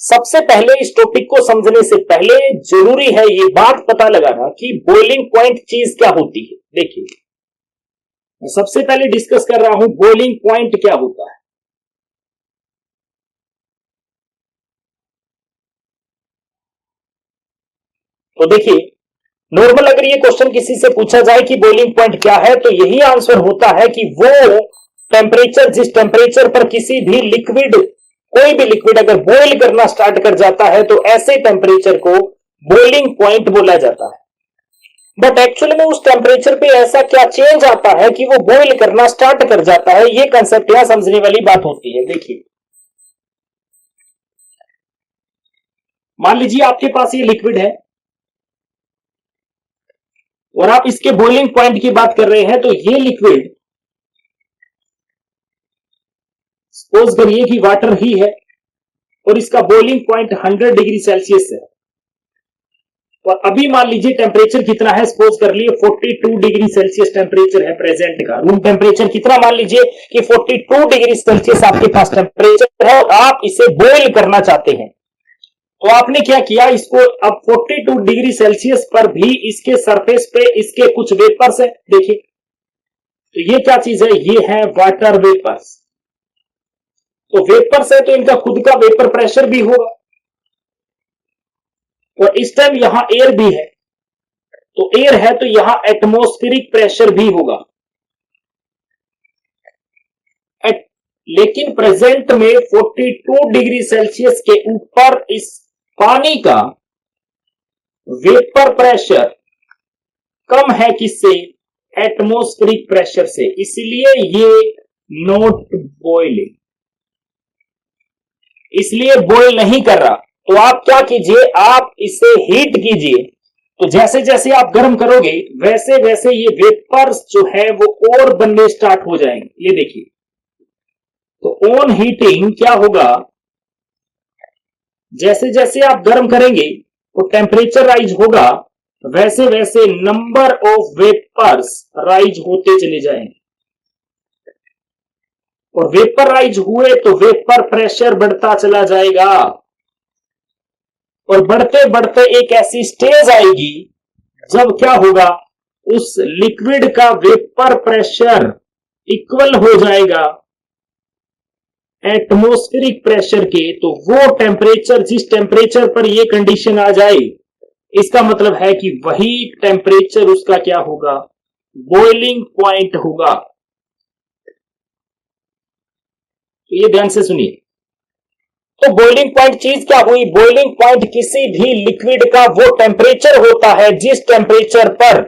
सबसे पहले इस टॉपिक को समझने से पहले जरूरी है ये बात पता लगाना कि बॉइलिंग पॉइंट चीज क्या होती है। देखिए, मैं सबसे पहले डिस्कस कर रहा हूं बॉइलिंग पॉइंट क्या होता है। तो देखिए, नॉर्मल अगर ये क्वेश्चन किसी से पूछा जाए कि बॉइलिंग पॉइंट क्या है, तो यही आंसर होता है कि वो टेम्परेचर, जिस टेम्परेचर पर किसी भी लिक्विड, कोई भी लिक्विड अगर बॉइल करना स्टार्ट कर जाता है तो ऐसे टेम्परेचर को बॉइलिंग पॉइंट बोला जाता है। बट एक्चुअली में उस टेम्परेचर पे ऐसा क्या चेंज आता है कि वो बॉइल करना स्टार्ट कर जाता है, ये कंसेप्ट यहां समझने वाली बात होती है। देखिए, मान लीजिए आपके पास ये लिक्विड है और आप इसके बॉइलिंग पॉइंट की बात कर रहे हैं, तो ये लिक्विड सपोज करिए कि वाटर ही है और इसका बॉइलिंग पॉइंट 100 डिग्री सेल्सियस है। और अभी मान लीजिए टेम्परेचर कितना है, सपोज कर लिए 42 डिग्री सेल्सियस टेम्परेचर है प्रेजेंट का। रूम टेम्परेचर कितना, मान लीजिए कि 42 डिग्री सेल्सियस आपके पास टेम्परेचर है और आप इसे बॉइल करना चाहते हैं। तो आपने क्या किया, इसको अब 42 डिग्री सेल्सियस पर भी इसके सरफेस पे इसके कुछ वेपर्स है। देखिए, तो ये क्या चीज है, ये है वाटर वेपर्स। तो वेपर्स है तो इनका खुद का वेपर प्रेशर भी होगा और इस टाइम यहां एयर भी है, तो एयर है तो यहां एटमॉस्फेरिक प्रेशर भी होगा। लेकिन प्रेजेंट में 42 डिग्री सेल्सियस के ऊपर इस पानी का वेपर प्रेशर कम है किससे, एटमॉस्फेरिक प्रेशर से, इसलिए ये नॉट बॉइलिंग, इसलिए बॉइल नहीं कर रहा। तो आप क्या कीजिए, आप इसे हीट कीजिए। तो जैसे जैसे आप गर्म करोगे वैसे वैसे ये वेपर्स जो है वो और बनने स्टार्ट हो जाएंगे। ये देखिए, तो ऑन हीटिंग क्या होगा, जैसे जैसे आप गर्म करेंगे तो टेम्परेचर राइज होगा, वैसे वैसे नंबर ऑफ वेपर्स राइज होते चले जाएंगे और वेपर राइज हुए तो वेपर प्रेशर बढ़ता चला जाएगा और बढ़ते बढ़ते एक ऐसी स्टेज आएगी जब क्या होगा, उस लिक्विड का वेपर प्रेशर इक्वल हो जाएगा एटमॉस्फेरिक प्रेशर के। तो वो टेम्परेचर, जिस टेम्परेचर पर ये कंडीशन आ जाए, इसका मतलब है कि वही टेम्परेचर उसका क्या होगा, बॉइलिंग पॉइंट होगा। तो ये ध्यान से सुनिए। तो बॉइलिंग पॉइंट चीज क्या हुई, बॉइलिंग पॉइंट किसी भी लिक्विड का वो टेम्परेचर होता है जिस टेम्परेचर पर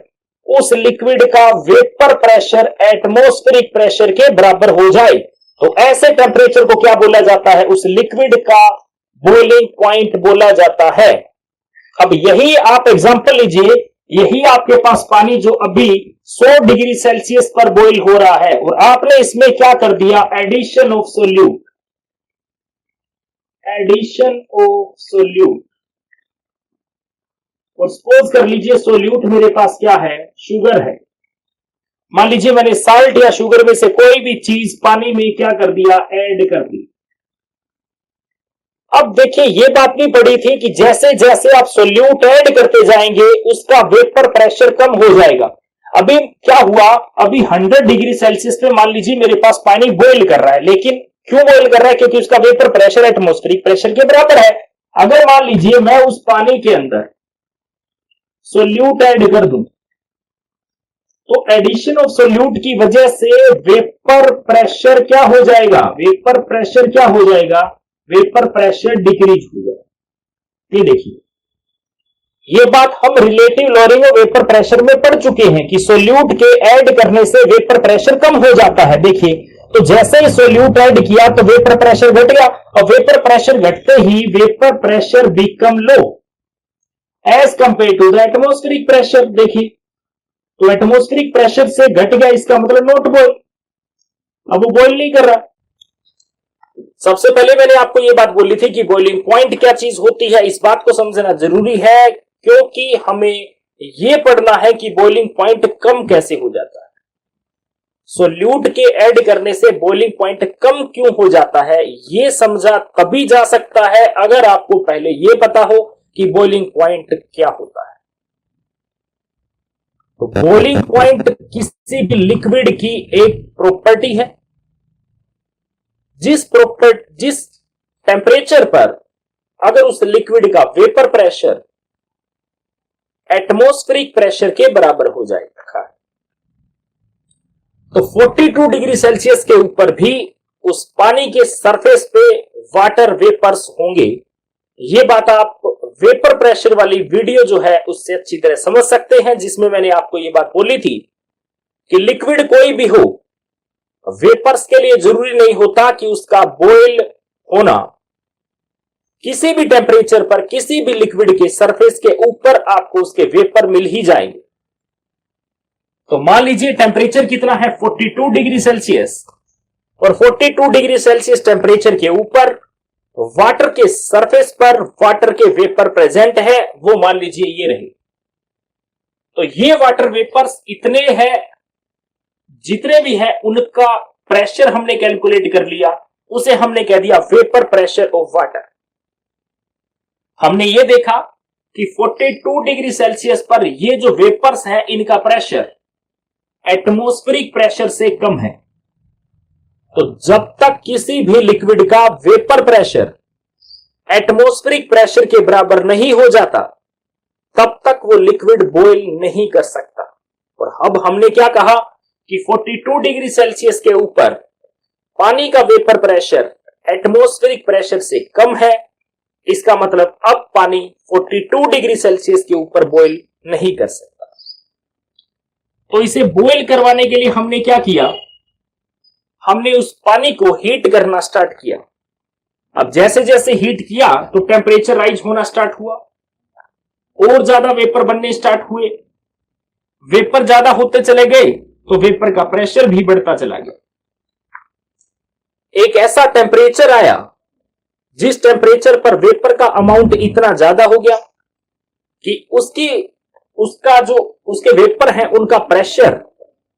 उस लिक्विड का वेपर प्रेशर एटमॉस्फेरिक प्रेशर के बराबर हो जाए। तो ऐसे टेम्परेचर को क्या बोला जाता है, उस लिक्विड का बॉइलिंग पॉइंट बोला जाता है। अब यही आप एग्जांपल लीजिए, यही आपके पास पानी जो अभी 100 डिग्री सेल्सियस पर बॉईल हो रहा है और आपने इसमें क्या कर दिया, addition of solute, addition of solute. और सपोज कर लीजिए सोल्यूट मेरे पास क्या है, शुगर है। मान लीजिए मैंने साल्ट या शुगर में से कोई भी चीज पानी में क्या कर दिया, ऐड कर दी। अब देखिए, ये बात भी पड़ी थी कि जैसे जैसे आप सोल्यूट ऐड करते जाएंगे उसका वेपर प्रेशर कम हो जाएगा। अभी क्या हुआ, अभी 100 डिग्री सेल्सियस पे मान लीजिए मेरे पास पानी बॉइल कर रहा है, लेकिन क्यों बॉइल कर रहा है, क्योंकि उसका वेपर प्रेशर एटमॉस्फेरिक प्रेशर के बराबर है। अगर मान लीजिए मैं उस पानी के अंदर सोल्यूट ऐड कर दूं, तो एडिशन ऑफ सोल्यूट की वजह से वेपर प्रेशर क्या हो जाएगा, वेपर प्रेशर क्या हो जाएगा, वेपर प्रेशर डिक्रीज हो जाएगा। ये देखिए, ये बात हम relative lowering of vapour pressure में पढ़ चुके हैं कि सोल्यूट के ऐड करने से वेपर प्रेशर कम हो जाता है। देखिए, तो जैसे ही सोल्यूट ऐड किया तो वेपर प्रेशर घट गया और वेपर प्रेशर घटते ही vapour pressure become low as compare to the atmospheric pressure. देखिए, तो एटमॉस्फेरिक प्रेशर से घट गया, इसका मतलब नॉट बॉइल, अब वो बॉइल नहीं कर रहा। सबसे पहले मैंने आपको यह बात बोली थी कि बॉइलिंग पॉइंट क्या चीज होती है, इस बात को समझना जरूरी है क्योंकि हमें यह पढ़ना है कि बॉइलिंग पॉइंट कम कैसे हो जाता है। सोल्यूट के ऐड करने से बॉइलिंग पॉइंट कम क्यों हो जाता है, ये समझा तभी जा सकता है अगर आपको पहले ये पता हो कि बॉइलिंग पॉइंट क्या होता है। तो बॉइलिंग पॉइंट किसी भी लिक्विड की एक प्रॉपर्टी है। जिस टेम्परेचर पर अगर उस लिक्विड का वेपर प्रेशर एटमॉस्फेरिक प्रेशर के बराबर हो जाएगा, तो 42 डिग्री सेल्सियस के ऊपर भी उस पानी के सरफेस पे वाटर वेपर्स होंगे। ये बात आप वेपर प्रेशर वाली वीडियो जो है उससे अच्छी तरह समझ सकते हैं, जिसमें मैंने आपको ये बात बोली थी कि लिक्विड कोई भी हो, वेपर्स के लिए जरूरी नहीं होता कि उसका बॉयल होना। किसी भी टेम्परेचर पर किसी भी लिक्विड के सरफेस के ऊपर आपको उसके वेपर मिल ही जाएंगे। तो मान लीजिए टेम्परेचर कितना है 42 डिग्री सेल्सियस, और 42 डिग्री सेल्सियस टेम्परेचर के ऊपर वाटर के सरफेस पर वाटर के वेपर प्रेजेंट है, वो मान लीजिए ये रहे। तो ये वाटर वेपर्स इतने हैं, जितने भी है उनका प्रेशर हमने कैलकुलेट कर लिया, उसे हमने कह दिया वेपर प्रेशर ऑफ वाटर। हमने ये देखा कि 42 डिग्री सेल्सियस पर ये जो वेपर्स हैं इनका प्रेशर एटमॉस्फेरिक प्रेशर से कम है। तो जब तक किसी भी लिक्विड का वेपर प्रेशर एटमॉस्फेरिक प्रेशर के बराबर नहीं हो जाता, तब तक वो लिक्विड बॉयल नहीं कर सकता। और अब हमने क्या कहा कि 42 डिग्री सेल्सियस के ऊपर पानी का वेपर प्रेशर एटमॉस्फेरिक प्रेशर से कम है। इसका मतलब अब पानी 42 डिग्री सेल्सियस के ऊपर बॉयल नहीं कर सकता। तो इसे बॉयल करवाने के लिए हमने क्या किया, हमने उस पानी को हीट करना स्टार्ट किया। अब जैसे जैसे हीट किया तो टेम्परेचर राइज होना स्टार्ट हुआ, और ज्यादा वेपर बनने स्टार्ट हुए। वेपर ज्यादा होते चले गए तो वेपर का प्रेशर भी बढ़ता चला गया। एक ऐसा टेम्परेचर आया जिस टेम्परेचर पर वेपर का अमाउंट इतना ज्यादा हो गया कि उसके वेपर हैं उनका प्रेशर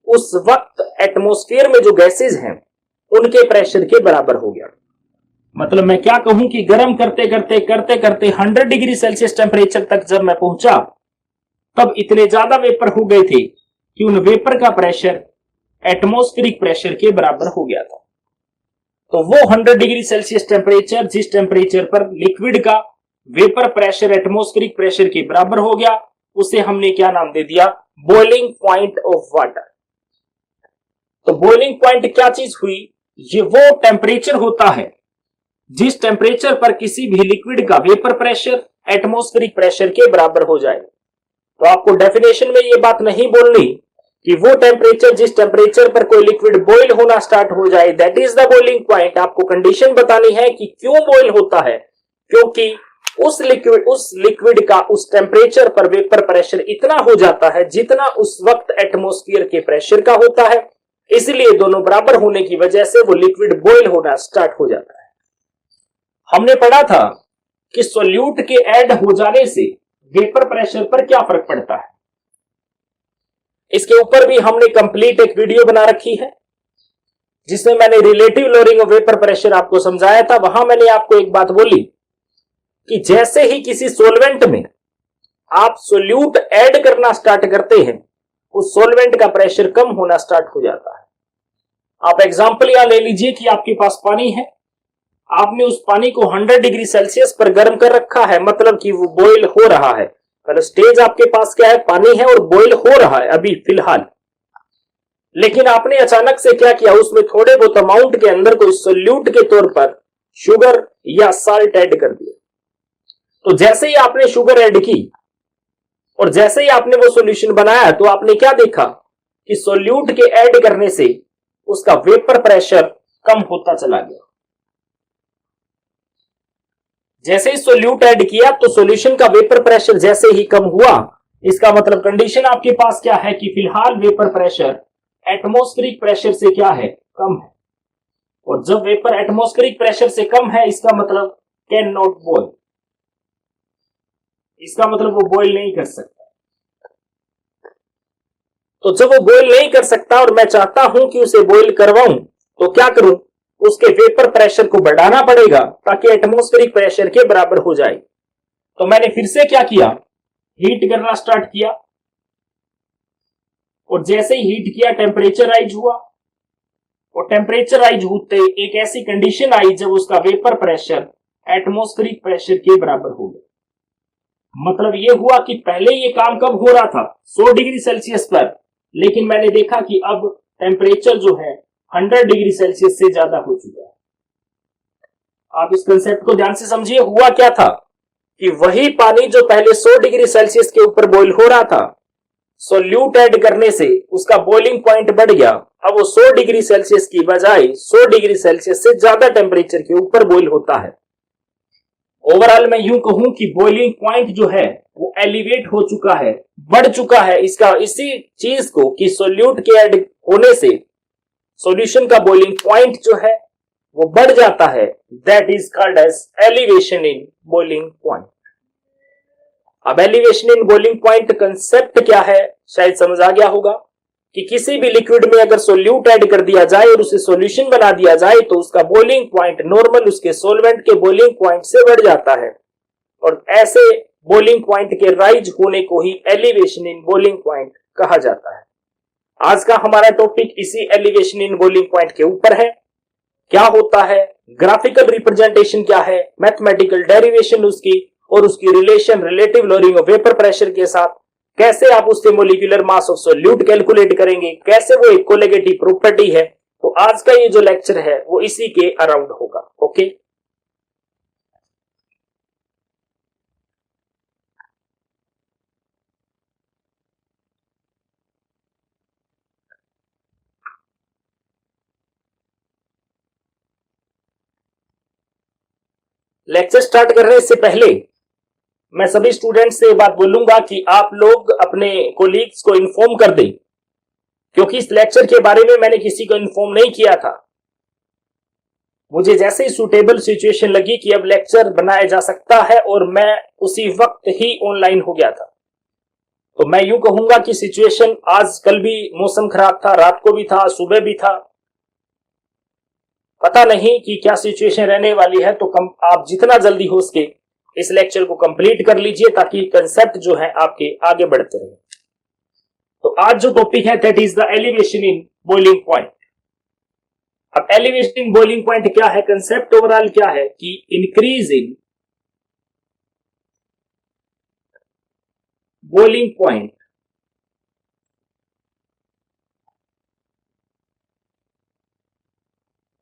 उस वक्त एटमॉस्फेयर में जो गैसेज हैं उनके प्रेशर के बराबर हो गया। मतलब मैं क्या कहूं कि गर्म करते करते 100 डिग्री सेल्सियस टेम्परेचर तक जब मैं पहुंचा, तब इतने ज्यादा वेपर हो गए थे कि उन वेपर का प्रेशर एटमॉस्फेरिक प्रेशर के बराबर हो गया था। तो वो 100 डिग्री सेल्सियस टेम्परेचर, जिस टेम्परेचर पर लिक्विड का वेपर प्रेशर एटमॉस्फेरिक प्रेशर के बराबर हो गया, उसे हमने क्या नाम दे दिया, बॉइलिंग पॉइंट ऑफ वाटर। तो बॉइलिंग पॉइंट क्या चीज हुई, ये वो टेम्परेचर होता है जिस टेम्परेचर पर किसी भी लिक्विड का वेपर प्रेशर एटमॉस्फेरिक प्रेशर के बराबर हो जाए। तो आपको डेफिनेशन में ये बात नहीं बोलनी कि वो टेम्परेचर जिस टेम्परेचर पर कोई लिक्विड बॉयल होना स्टार्ट हो जाए, that is the boiling point. आपको कंडीशन बतानी है कि क्यों बॉयल होता है, क्योंकि उस लिक्विड का उस टेम्परेचर पर वेपर प्रेशर इतना हो जाता है जितना उस वक्त एटमॉस्फेयर के प्रेशर का होता है। इसलिए दोनों बराबर होने की वजह से वो लिक्विड बॉयल होना स्टार्ट हो जाता है। हमने पढ़ा था कि सोल्यूट के ऐड हो जाने से वेपर प्रेशर पर क्या फर्क पड़ता है। इसके ऊपर भी हमने कंप्लीट एक वीडियो बना रखी है जिसमें मैंने relative lowering of vapour pressure आपको समझाया था। वहां मैंने आपको एक बात बोली कि जैसे ही किसी सॉल्वेंट में आप सोल्यूट ऐड करना स्टार्ट करते हैं, उस सॉल्वेंट का प्रेशर कम होना स्टार्ट हो जाता है। आप एग्जांपल यहां ले लीजिए कि आपके पास पानी है, आपने उस पानी को 100 डिग्री सेल्सियस पर गर्म कर रखा है, मतलब कि वो बॉयल हो रहा है। पहले स्टेज आपके पास क्या है, पानी है और बॉयल हो रहा है अभी फिलहाल। लेकिन आपने अचानक से क्या किया, उसमें थोड़े बहुत अमाउंट के अंदर कोई सोल्यूट के तौर पर शुगर या साल्ट ऐड कर दिया। तो जैसे ही आपने शुगर ऐड की और जैसे ही आपने वो सॉल्यूशन बनाया, तो आपने क्या देखा कि सोल्यूट के ऐड करने से उसका वेपर प्रेशर कम होता चला गया। जैसे ही सोल्यूट ऐड किया तो सॉल्यूशन का वेपर प्रेशर जैसे ही कम हुआ, इसका मतलब कंडीशन आपके पास क्या है कि फिलहाल वेपर प्रेशर एटमॉस्फेरिक प्रेशर से क्या है, कम है। और जब वेपर एटमॉस्फेरिक प्रेशर से कम है, इसका मतलब कैन नॉट बॉयल, इसका मतलब वो बॉयल नहीं कर सकता। तो जब वो बॉईल नहीं कर सकता और मैं चाहता हूं कि उसे बॉईल करवाऊं, तो क्या करूं, उसके वेपर प्रेशर को बढ़ाना पड़ेगा ताकि एटमॉस्फेरिक प्रेशर के बराबर हो जाए। तो मैंने फिर से क्या किया, हीट करना स्टार्ट किया, और जैसे ही हीट किया टेम्परेचर राइज हुआ, और टेम्परेचर राइज होते एक ऐसी कंडीशन आई जब उसका वेपर प्रेशर एटमॉस्फेरिक प्रेशर के बराबर हो गया। मतलब यह हुआ कि पहले ये काम कब हो रहा था, 100 डिग्री सेल्सियस पर, लेकिन मैंने देखा कि अब टेम्परेचर जो है 100 डिग्री सेल्सियस से ज्यादा हो चुका है। आप इस कंसेप्ट को ध्यान से समझिए। हुआ क्या था कि वही पानी जो पहले 100 डिग्री सेल्सियस के ऊपर बॉईल हो रहा था, सोल्यूट ऐड करने से उसका बॉइलिंग पॉइंट बढ़ गया। अब वो 100 डिग्री सेल्सियस की बजाय 100 डिग्री सेल्सियस से ज्यादा टेम्परेचर के ऊपर बॉईल होता है। ओवरऑल मैं यूं कहूं कि बॉइलिंग पॉइंट जो है वो एलिवेट हो चुका है, बढ़ चुका है। इसका इसी चीज को कि सोल्यूट के ऐड होने से सॉल्यूशन का बॉइलिंग पॉइंट जो है वो बढ़ जाता है, that is called as elevation in boiling point. अब elevation in boiling point concept क्या है, शायद समझ आ गया होगा कि किसी भी लिक्विड में अगर सोल्यूट ऐड कर दिया जाए और उसे सॉल्यूशन बना दिया जाए तो उसका बॉइलिंग पॉइंट नॉर्मल उसके सॉल्वेंट के बॉइलिंग पॉइंट से बढ़ जाता है, और ऐसे बॉइलिंग पॉइंट के राइज होने को ही एलिवेशन इन बॉइलिंग पॉइंट कहा जाता है। आज का हमारा टॉपिक इसी एलिवेशन इन बॉइलिंग पॉइंट के ऊपर है। क्या होता है, ग्राफिकल रिप्रेजेंटेशन क्या है, मैथमेटिकल डेरिवेशन उसकी, और उसकी relation relative lowering of vapour pressure के साथ, कैसे आप उससे molecular mass of solute calculate करेंगे, कैसे वो एक कोलिगेटिव प्रॉपर्टी है। तो आज का ये जो लेक्चर है वो इसी के अराउंड होगा। ओके, लेक्चर स्टार्ट करने से पहले मैं सभी स्टूडेंट्स से बात बोलूंगा कि आप लोग अपने कोलीग्स को इन्फॉर्म कर दें, क्योंकि इस लेक्चर के बारे में मैंने किसी को इन्फॉर्म नहीं किया था। मुझे जैसे ही सुटेबल सिचुएशन लगी कि अब लेक्चर बनाया जा सकता है, और मैं उसी वक्त ही ऑनलाइन हो गया था। तो मैं यूं कहूंगा कि सिचुएशन, आज कल भी मौसम खराब था, रात को भी था, सुबह भी था, पता नहीं कि क्या सिचुएशन रहने वाली है। तो आप जितना जल्दी हो सके इस लेक्चर को कंप्लीट कर लीजिए ताकि कंसेप्ट जो है आपके आगे बढ़ते रहे। तो आज जो टॉपिक है that is the elevation in boiling point. अब एलिवेशन इन बॉइलिंग पॉइंट क्या है, कंसेप्ट ओवरऑल क्या है कि increase in boiling point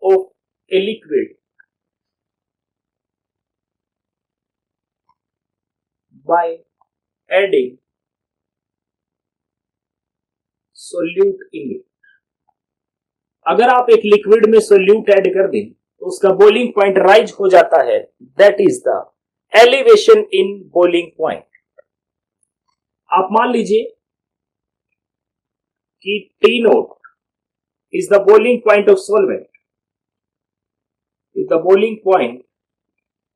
of a liquid by adding solute in it। अगर आप एक लिक्विड में सोल्यूट ऐड कर दें तो उसका बॉइलिंग पॉइंट राइज हो जाता है, that is the elevation in boiling point. आप मान लीजिए कि T note is the boiling point of solvent, is the boiling point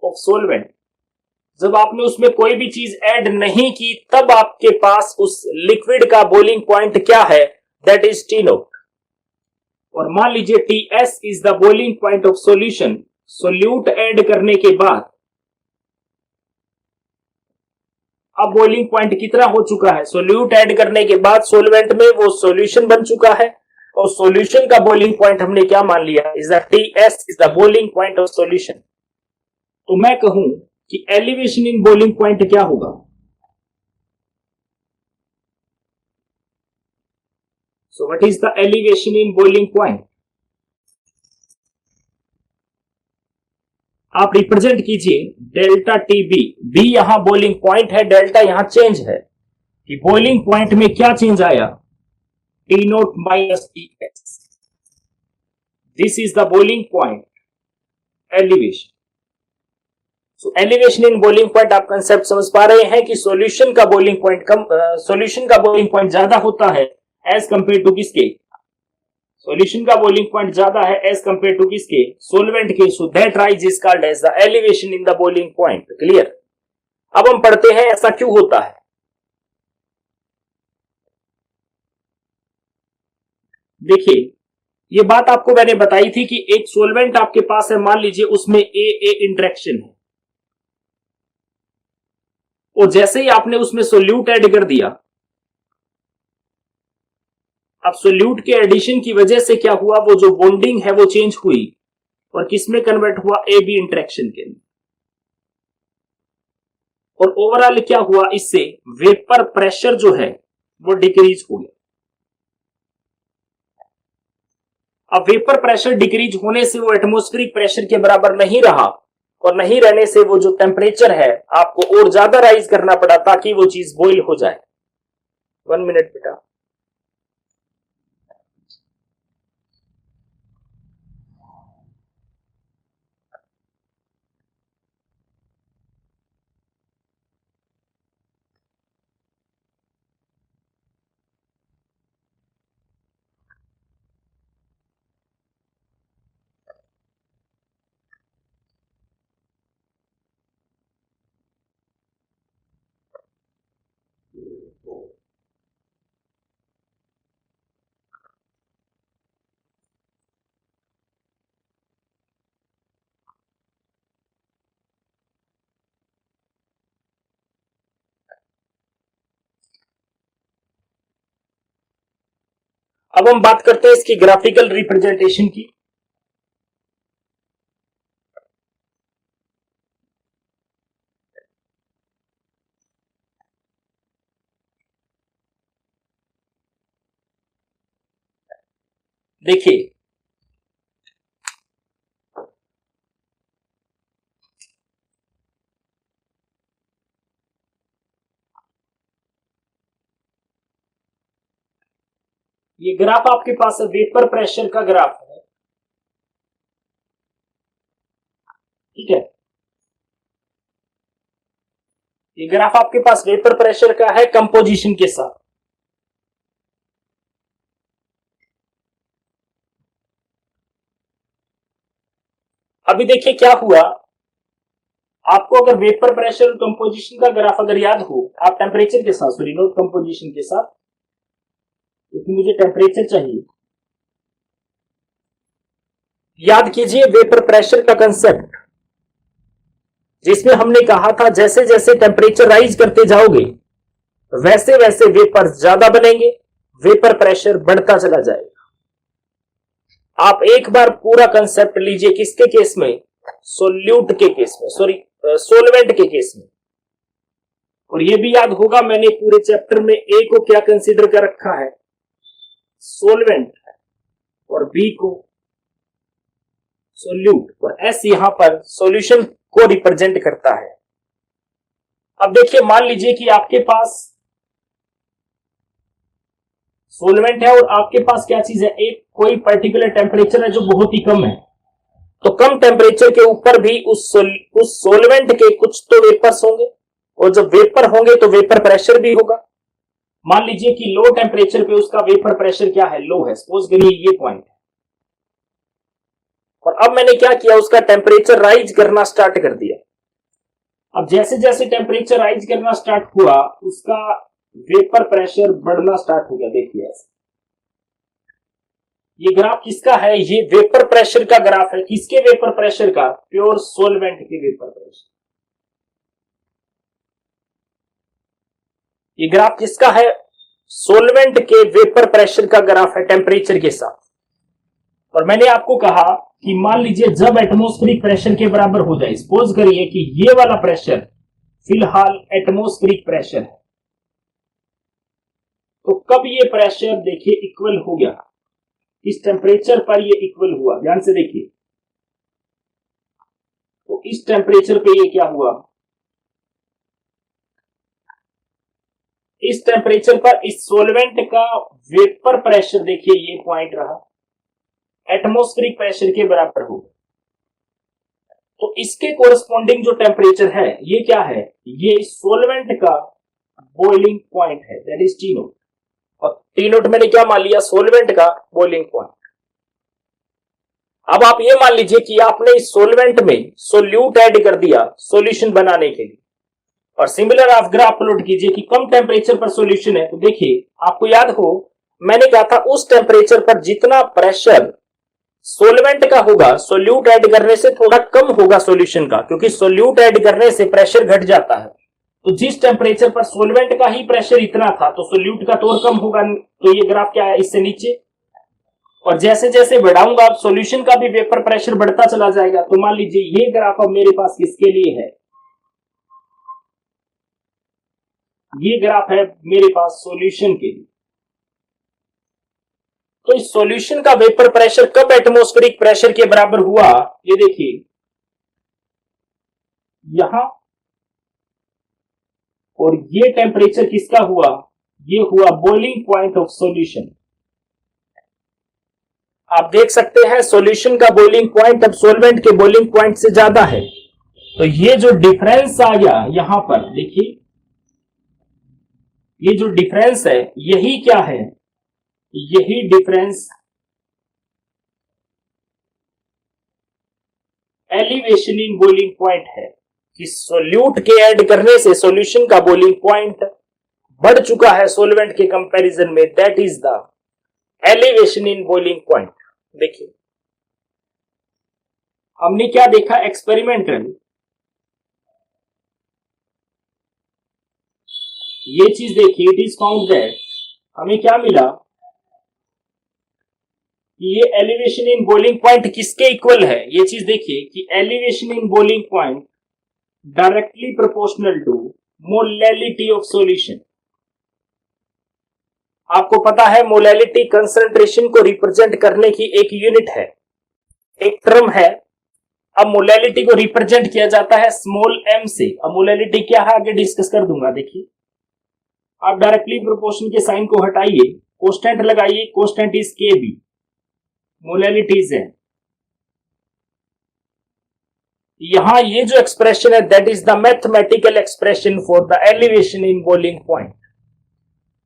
of solvent. जब आपने उसमें कोई भी चीज ऐड नहीं की तब आपके पास उस लिक्विड का बॉइलिंग पॉइंट क्या है, दैट इज T नोट। और मान लीजिए Ts is the boiling point of solution. Solute add करने के बाद अब बॉइलिंग पॉइंट कितना हो चुका है, सोल्यूट ऐड करने के बाद सॉल्वेंट में वो सॉल्यूशन बन चुका है, और सॉल्यूशन का बॉइलिंग पॉइंट हमने क्या मान लिया, is the Ts is the boiling point of solution. तो मैं कहूं कि एलिवेशन इन बॉइलिंग पॉइंट क्या होगा, so what is the elevation in boiling point. आप रिप्रेजेंट कीजिए डेल्टा टी बी, बी यहां बॉइलिंग पॉइंट है, डेल्टा यहां चेंज है कि बॉइलिंग पॉइंट में क्या चेंज आया, T note minus T x, this is the boiling point elevation. So elevation in boiling point आप कंसेप्ट समझ पा रहे हैं कि सॉल्यूशन का बॉइलिंग पॉइंट कम, सॉल्यूशन का बॉइलिंग पॉइंट ज्यादा होता है एज कंपेयर टू किसके, सॉल्यूशन का बॉइलिंग पॉइंट ज्यादा है एज कंपेयर टू किसके, सॉल्वेंट के। So that rise is called as the elevation in the boiling point. Clear. अब हम पढ़ते हैं ऐसा क्यों होता है। देखिए ये बात आपको मैंने बताई थी कि एक सोलवेंट आपके पास है, मान लीजिए उसमें ए इंटरेक्शन है, और जैसे ही आपने उसमें सोल्यूट ऐड कर दिया, अब सोल्यूट के एडिशन की वजह से क्या हुआ, वो जो बॉन्डिंग है वो चेंज हुई और किसमें कन्वर्ट हुआ, ए बी इंटरेक्शन के अंदर। और ओवरऑल क्या हुआ, इससे वेपर प्रेशर जो है वो डिक्रीज हो गया। अब वेपर प्रेशर डिक्रीज होने से वो एटमॉस्फेरिक प्रेशर के बराबर नहीं रहा, और नहीं रहने से वो जो टेम्परेचर है आपको और ज्यादा राइज करना पड़ा ताकि वो चीज बॉइल हो जाए। 1 मिनट बेटा। अब हम बात करते हैं इसकी ग्राफिकल रिप्रेजेंटेशन की। देखिए ये ग्राफ आपके पास है, वेपर प्रेशर का ग्राफ है, ठीक है। ये ग्राफ आपके पास वेपर प्रेशर का है कंपोजिशन के साथ। अभी देखिए क्या हुआ, आपको अगर वेपर प्रेशर और कंपोजिशन का ग्राफ अगर याद हो, आप टेम्परेचर के साथ, सॉरी नोट कंपोजिशन के साथ, क्योंकि मुझे टेम्परेचर चाहिए, याद कीजिए वेपर प्रेशर का कंसेप्ट, जिसमें हमने कहा था जैसे जैसे टेम्परेचर राइज करते जाओगे वैसे वैसे वेपर ज्यादा बनेंगे, वेपर प्रेशर बढ़ता चला जाएगा। आप एक बार पूरा कंसेप्ट लीजिए, किसके केस में, सोल्यूट के केस में, सॉरी सोलवेंट के केस में। और यह भी याद होगा मैंने पूरे चैप्टर में ए को क्या कंसीडर कर रखा है, सोलवेंट, और बी को सोल्यूट, और एस यहां पर सॉल्यूशन को रिप्रेजेंट करता है। अब देखिए मान लीजिए कि आपके पास सोलवेंट है और आपके पास क्या चीज है, एक कोई पर्टिकुलर टेम्परेचर है जो बहुत ही कम है, तो कम टेम्परेचर के ऊपर भी उस सोलवेंट के कुछ तो वेपर्स होंगे, और जब वेपर होंगे तो वेपर प्रेशर भी होगा। मान लीजिए कि लो टेम्परेचर पे उसका वेपर प्रेशर क्या है, लो है, सपोज करिए ये पॉइंट है। और अब मैंने क्या किया, उसका टेम्परेचर राइज करना स्टार्ट कर दिया। अब जैसे जैसे टेम्परेचर राइज करना स्टार्ट हुआ उसका वेपर प्रेशर बढ़ना स्टार्ट हो गया। देखिए ऐसे, ये ग्राफ किसका है, ये वेपर प्रेशर का ग्राफ है। किसके वेपर प्रेशर का, प्योर सोलवेंट के वेपर प्रेशर। ये ग्राफ किसका है, सोलवेंट के वेपर प्रेशर का ग्राफ है टेम्परेचर के साथ। और मैंने आपको कहा कि मान लीजिए जब एटमॉस्फेरिक प्रेशर के बराबर हो जाए, सपोज करिए कि ये वाला प्रेशर फिलहाल एटमॉस्फेरिक प्रेशर है, तो कब ये प्रेशर देखिए इक्वल हो गया, इस टेम्परेचर पर ये इक्वल हुआ, ध्यान से देखिए। तो इस टेम्परेचर पे ये क्या हुआ, इस टेम्परेचर पर इस सोलवेंट का वेपर प्रेशर देखिए ये पॉइंट रहा, एटमॉस्फेरिक प्रेशर के बराबर हो। तो इसके कोरस्पॉन्डिंग जो टेम्परेचर है ये क्या है, ये सोलवेंट का बॉइलिंग पॉइंट है, दैट इज टी नोट। और टी नोट मैंने क्या मान लिया, सोलवेंट का बॉइलिंग पॉइंट। अब आप ये मान लीजिए कि आपने इस सोलवेंट में सोल्यूट ऐड कर दिया सॉल्यूशन बनाने के लिए, और सिमिलर आप ग्राफ प्लॉट कीजिए कि कम टेम्परेचर पर सॉल्यूशन है। तो देखिए आपको याद हो मैंने कहा था उस टेम्परेचर पर जितना प्रेशर सोलवेंट का होगा, सोल्यूट ऐड करने से थोड़ा कम होगा सॉल्यूशन का, क्योंकि सोल्यूट ऐड करने से प्रेशर घट जाता है। तो जिस टेम्परेचर पर सोलवेंट का ही प्रेशर इतना था तो सोल्यूट का तो और कम होगा। तो ये ग्राफ क्या है, इससे नीचे, और जैसे जैसे बढ़ाऊंगा अब सॉल्यूशन का भी वेपर प्रेशर बढ़ता चला जाएगा। तो मान लीजिए ये ग्राफ अब मेरे पास किसके लिए है, ये ग्राफ है मेरे पास सॉल्यूशन के लिए। तो इस सॉल्यूशन का वेपर प्रेशर कब एटमॉस्फेरिक प्रेशर के बराबर हुआ, ये देखिए यहां, और ये टेम्परेचर किसका हुआ, ये हुआ बॉइलिंग पॉइंट ऑफ सॉल्यूशन। आप देख सकते हैं सॉल्यूशन का बॉइलिंग पॉइंट अब सॉल्वेंट के बॉइलिंग पॉइंट से ज्यादा है। तो ये जो डिफरेंस आ गया यहां पर देखिए, ये जो डिफरेंस है यही क्या है, यही difference elevation in boiling point है, कि सोल्यूट के ऐड करने से सॉल्यूशन का बॉइलिंग पॉइंट बढ़ चुका है सॉल्वेंट के कंपैरिजन में। That is the elevation in boiling point. देखिए हमने क्या देखा एक्सपेरिमेंटल, ये चीज देखिए, इट इज फाउंड दैट हमें क्या मिला कि ये एलिवेशन इन बॉइलिंग पॉइंट किसके इक्वल है। ये चीज देखिए कि elevation in boiling point directly proportional to molality of solution. आपको पता है मोलैलिटी कंसंट्रेशन को रिप्रेजेंट करने की एक यूनिट है, एक टर्म है। अब मोलैलिटी को रिप्रेजेंट किया जाता है स्मॉल m से। अब मोलैलिटी क्या है आगे डिस्कस कर दूंगा। देखिए आप डायरेक्टली प्रोपोर्शन के साइन को हटाइए, कांस्टेंट लगाइए, constant is Kb, molality is n। यहां ये जो एक्सप्रेशन है that is the mathematical expression for the elevation in boiling point.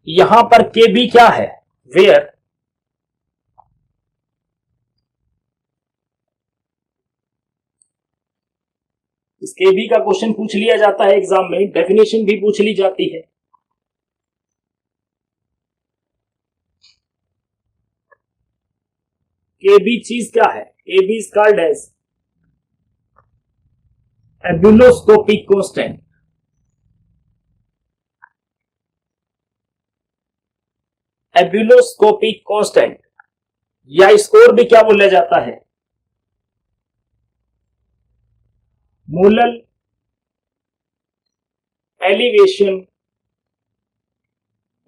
यहां पर Kb क्या है, वेयर इस Kb का क्वेश्चन पूछ लिया जाता है एग्जाम में, डेफिनेशन भी पूछ ली जाती है। Kb चीज क्या है, Kb is called as ebullioscopic constant. Ebullioscopic constant या इसको और भी क्या बोला जाता है, molal elevation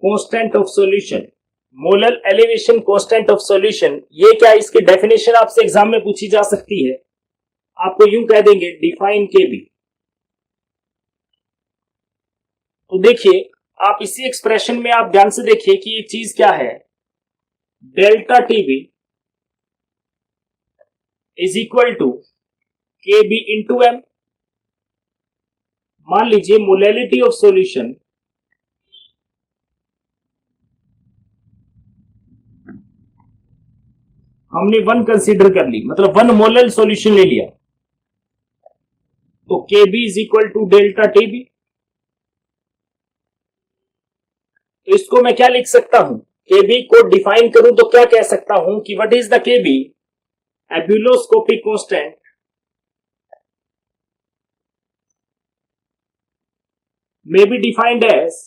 constant of solution. Molal elevation constant of solution, ये क्या, इसकी डेफिनेशन आपसे एग्जाम में पूछी जा सकती है। आपको यूं कह देंगे डिफाइन Kb। तो देखिए आप इसी एक्सप्रेशन में आप ध्यान से देखिए कि ये चीज क्या है, delta Tb is equal to Kb into m। मान लीजिए मोलैलिटी ऑफ सॉल्यूशन हमने 1 कंसीडर कर ली, मतलब 1 मोलल सॉल्यूशन ले लिया, तो Kb is equal to delta Tb। तो इसको मैं क्या लिख सकता हूं, Kb को डिफाइन करूं तो क्या कह सकता हूं कि what is the Kb, ebullioscopic constant may be defined as,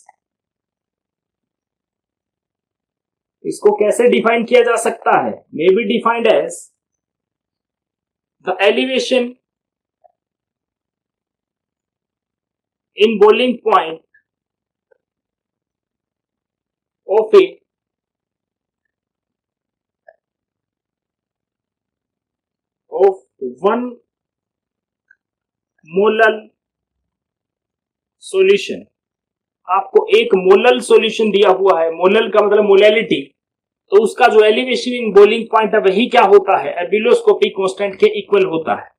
इसको कैसे डिफाइन किया जा सकता है, may be defined as the elevation in boiling point of a of 1 molal solution. आपको एक मोलल सॉल्यूशन दिया हुआ है, मोलल का मतलब मोलैलिटी, तो उसका जो एलिवेशन इन बॉइलिंग पॉइंट है वही क्या होता है, एब्यूलोस्कोपिक कांस्टेंट के इक्वल होता है।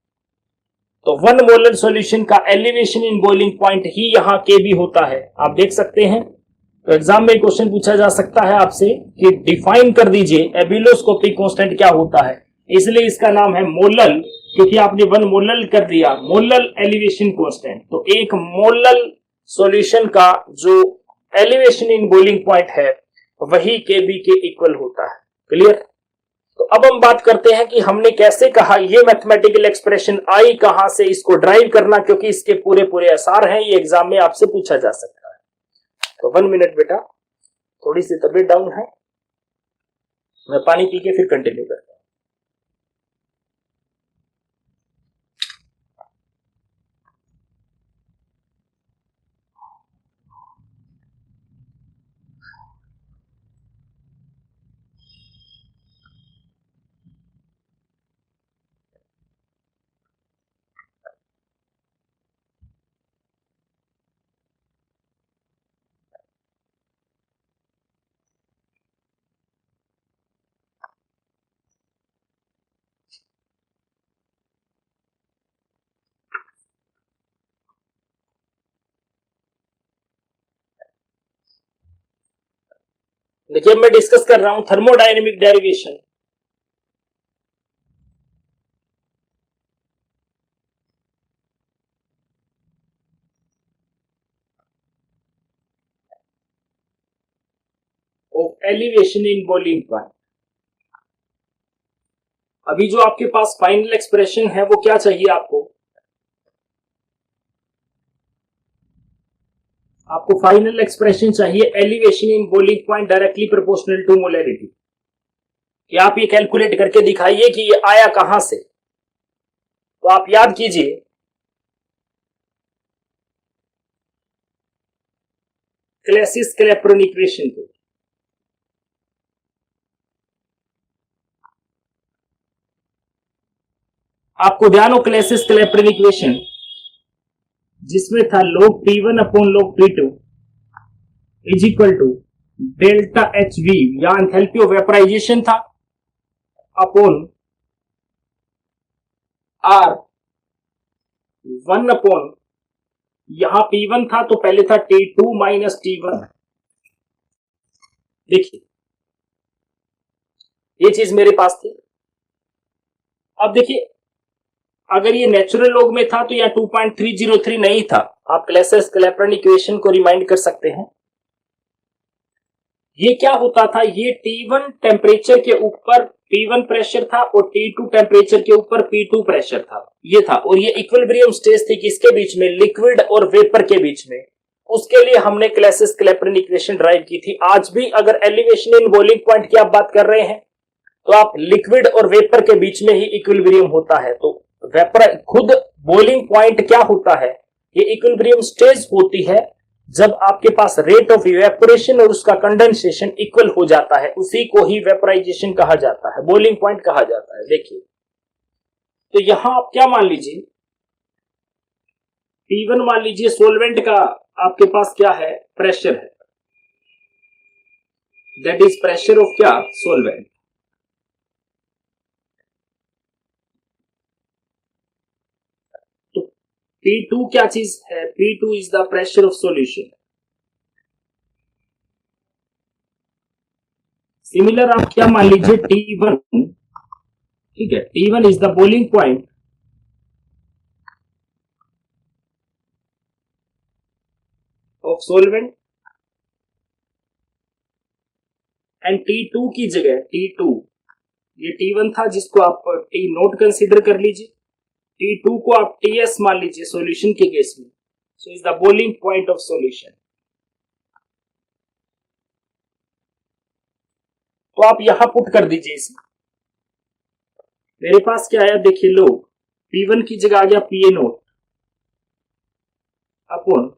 तो 1 मोलल सॉल्यूशन का एलिवेशन इन बॉइलिंग पॉइंट ही यहां Kb होता है, आप देख सकते हैं। तो एग्जाम में क्वेश्चन पूछा जा सकता है आपसे कि डिफाइन कर दीजिए एब्यूलोस्कोपिक कांस्टेंट क्या होता है, इसलिए इसका नाम है मोलल, क्योंकि आपने 1 मोलल कर दिया, मोलल एलिवेशन कांस्टेंट। तो एक मोलल सॉल्यूशन का जो एलिवेशन इन बॉइलिंग पॉइंट है वही केबी के इक्वल होता है। क्लियर? तो अब हम बात करते हैं कि हमने कैसे कहा ये मैथमेटिकल एक्सप्रेशन आई कहां से, इसको ड्राइव करना, क्योंकि इसके पूरे पूरे आसार हैं, ये एग्जाम में आपसे पूछा जा सकता है। तो 1 मिनट बेटा, थोड़ी सी तबीयत डाउन है, मैं पानी पी के फिर कंटिन्यू करता हूं। देखिए मैं डिस्कस कर रहा हूं thermodynamic derivation. Of elevation in boiling point. अभी जो आपके पास फाइनल एक्सप्रेशन है वो क्या चाहिए आपको? आपको फाइनल एक्सप्रेशन चाहिए elevation in boiling point directly proportional to molarity. कि आप ये कैलकुलेट करके दिखाइए कि ये आया कहां से। तो आप याद कीजिए, क्लैसिस क्लैपेरॉन इक्वेशन को। आपको ध्यान हो क्लैसिस क्लैपेरॉन इक्वेशन, जिसमें था log P1 upon log P2 is equal to delta H V, या एंथैल्पी ऑफ वेपराइजेशन था, अपॉन आर 1 अपॉन, यहां P1 था तो पहले था T2 माइनस T1। देखिए ये चीज मेरे पास थी। अब देखिए अगर ये नेचुरल लॉग में था तो यह 2.303 नहीं था। आप क्लैसिस क्लैपेरॉन इक्वेशन को रिमाइंड कर सकते हैं। ये क्या होता था, ये T1 टेम्परेचर के ऊपर P1 प्रेशर था और T2 टेम्परेचर के ऊपर P2 प्रेशर था, ये था। और ये इक्विलिब्रियम स्टेज थी किसके बीच में? लिक्विड और वेपर के बीच में। उसके लिए हमने क्लैसिस क्लैपेरॉन इक्वेशन ड्राइव की थी। आज भी अगर एलिवेशन इन बॉइलिंग पॉइंट की आप बात कर रहे हैं तो आप लिक्विड और वेपर के बीच में ही इक्विलिब्रियम होता है। तो वेपर खुद बॉइलिंग पॉइंट क्या होता है? ये इक्विलिब्रियम स्टेज होती है जब आपके पास रेट ऑफ इवेपोरेशन और उसका कंडेंसेशन इक्वल हो जाता है, उसी को ही वेपराइजेशन कहा जाता है, बॉइलिंग पॉइंट कहा जाता है। देखिए तो यहां आप क्या मान लीजिए, P1 मान लीजिए सोलवेंट का आपके पास क्या है? प्रेशर है, दैट इज प्रेशर ऑफ क्या? सोलवेंट। P2 क्या चीज है? P2 is the pressure of solution. Similar आप क्या मान लीजिए T1, ठीक है, T1 is the boiling point of solvent and T2 की जगह T2, ये T1 था जिसको आप T नोट कंसीडर कर लीजिए, T2 को आप TS मान लीजिए सॉल्यूशन के केस में। So is the boiling point of solution. तो आप यहां पुट कर दीजिए इसे। मेरे पास क्या आया देखिए, लो P1 की जगह आ गया PA नोट अपॉन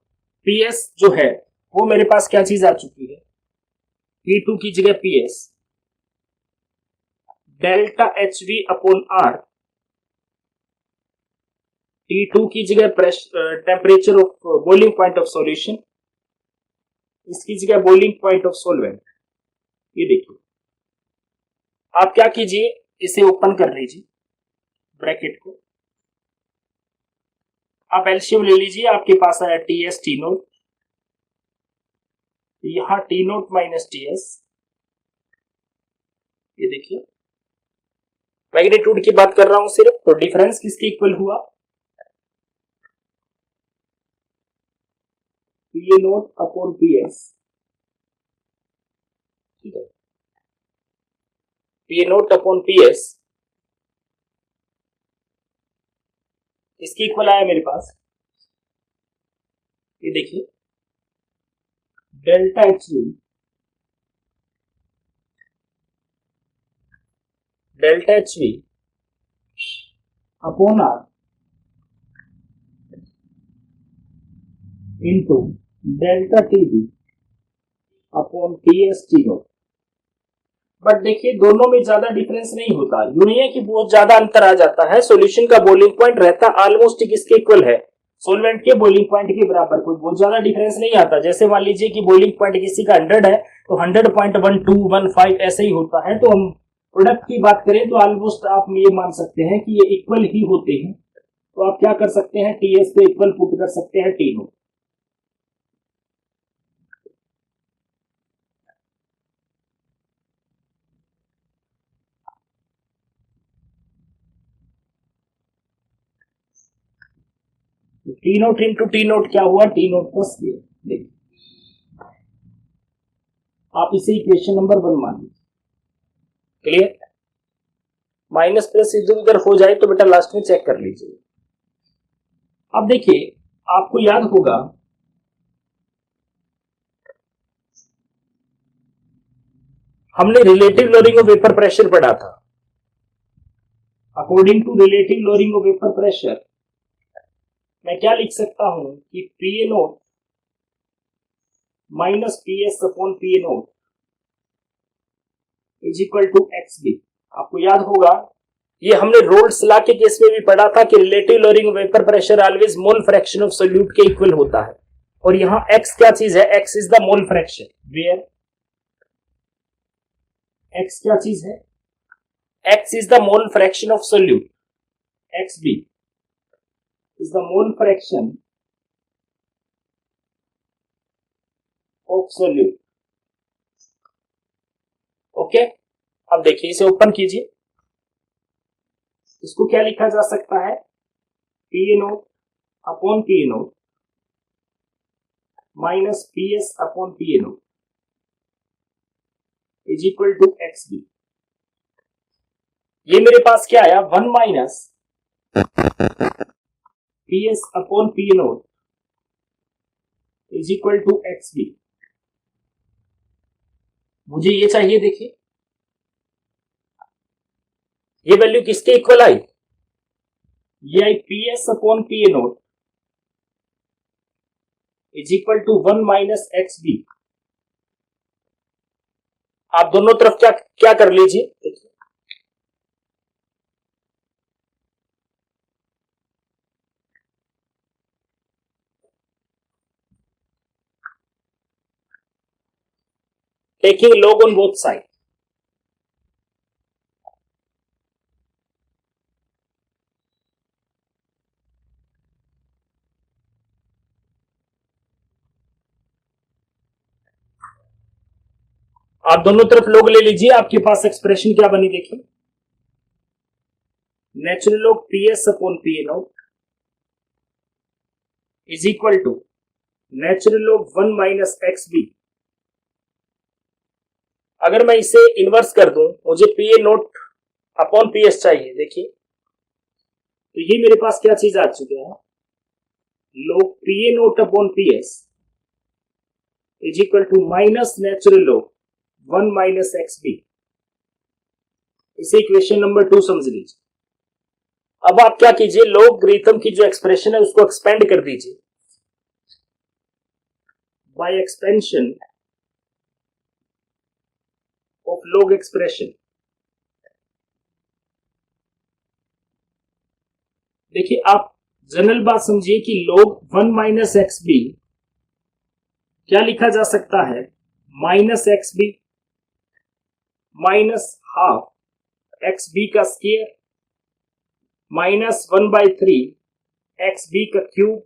PS जो है वो मेरे पास क्या चीज आ चुकी है? P2 की जगह PS delta HV upon R, T2 की जगह temperature of boiling point of solution, इसकी जगह बॉइलिंग पॉइंट ऑफ सॉल्वेंट। ये देखिए आप क्या कीजिए, इसे ओपन कर लीजिए ब्रैकेट को, आप एलसीएम ले लीजिए, आपके पास आया TS T नोट, यहां T नोट माइनस TS। ये देखिए मैग्नीट्यूड की बात कर रहा हूं सिर्फ, तो डिफरेंस किसके इक्वल हुआ? PA naught upon PS। ठीक है, P A naught upon P S इसके इक्वल आया मेरे पास, ये देखिए delta H V upon R into delta T B upon T S T naught. But देखिए दोनों में ज्यादा डिफरेंस नहीं होता, यूं नहीं है कि बहुत ज्यादा अंतर आ जाता है। सॉल्यूशन का बॉइलिंग पॉइंट रहता ऑलमोस्ट किसके इक्वल है, सॉल्वेंट के बॉइलिंग पॉइंट के बराबर, कोई बहुत ज्यादा डिफरेंस नहीं आता। जैसे मान लीजिए कि बॉइलिंग पॉइंट किसी का 100 है तो 100.1215 ऐसे ही होता है। तो हम प्रोडक्ट की बात करें तो ऑलमोस्ट आप ये मान सकते हैं कि ये इक्वल ही होते हैं। तो आप क्या कर सकते हैं, टी एस को इक्वल पुट कर सकते हैं T note. T note into T note क्या हुआ, टी नोट प्लस ये। देखिए आप इसे इक्वेशन नंबर 1 मान लीजिए, क्लियर। माइनस प्लस इधर उधर हो जाए तो बेटा लास्ट में चेक कर लीजिए। अब देखिए आपको याद होगा हमने relative lowering of vapour pressure पढ़ा था। According to relative lowering of vapour pressure मैं क्या लिख सकता हूं कि P A naught minus P S upon P A naught is equal to X B. आपको याद होगा ये हमने रोल्स लॉ के केस में भी पढ़ा था कि relative lowering vapour pressure always mole fraction of solute के इक्वल होता है। और यहां x क्या चीज है, x is the mole fraction, where x क्या चीज है, x is the mole fraction of solute, xb is the mole fraction of solute. Okay, अब देखिए इसे ओपन कीजिए, इसको क्या लिखा जा सकता है, P A naught upon P A naught minus P S upon P A naught is equal to X B. ये मेरे पास क्या आया, 1 minus P S upon P A naught is equal to X B. मुझे ये चाहिए, देखिए ये वैल्यू किसके इक्वल आई, ये आई P S upon P A naught is equal to 1 minus X B. आप दोनों तरफ क्या क्या कर लीजिए, देखिए taking log on both sides। आप दोनों तरफ log ले लीजिए, आपके पास एक्सप्रेशन क्या बनी देखिए, natural log P S upon P A naught is equal to natural log 1 minus X B. अगर मैं इसे इन्वर्स कर दूं, मुझे P A naught upon P S चाहिए, देखिए तो ये मेरे पास क्या चीज आ चुका है, log P A naught upon P S is equal to minus natural log 1 minus X B. इसे इक्वेशन नंबर 2 समझ लीजिए। अब आप क्या कीजिए, लॉगरिथम की जो एक्सप्रेशन है उसको एक्सपेंड कर दीजिए by expansion of log expression. देखिए आप जनरल बात समझिए कि log 1 माइनस एक्स बी क्या लिखा जा सकता है, minus X B minus half X B का स्क्वायर माइनस 1/3 एक्स बी का क्यूब।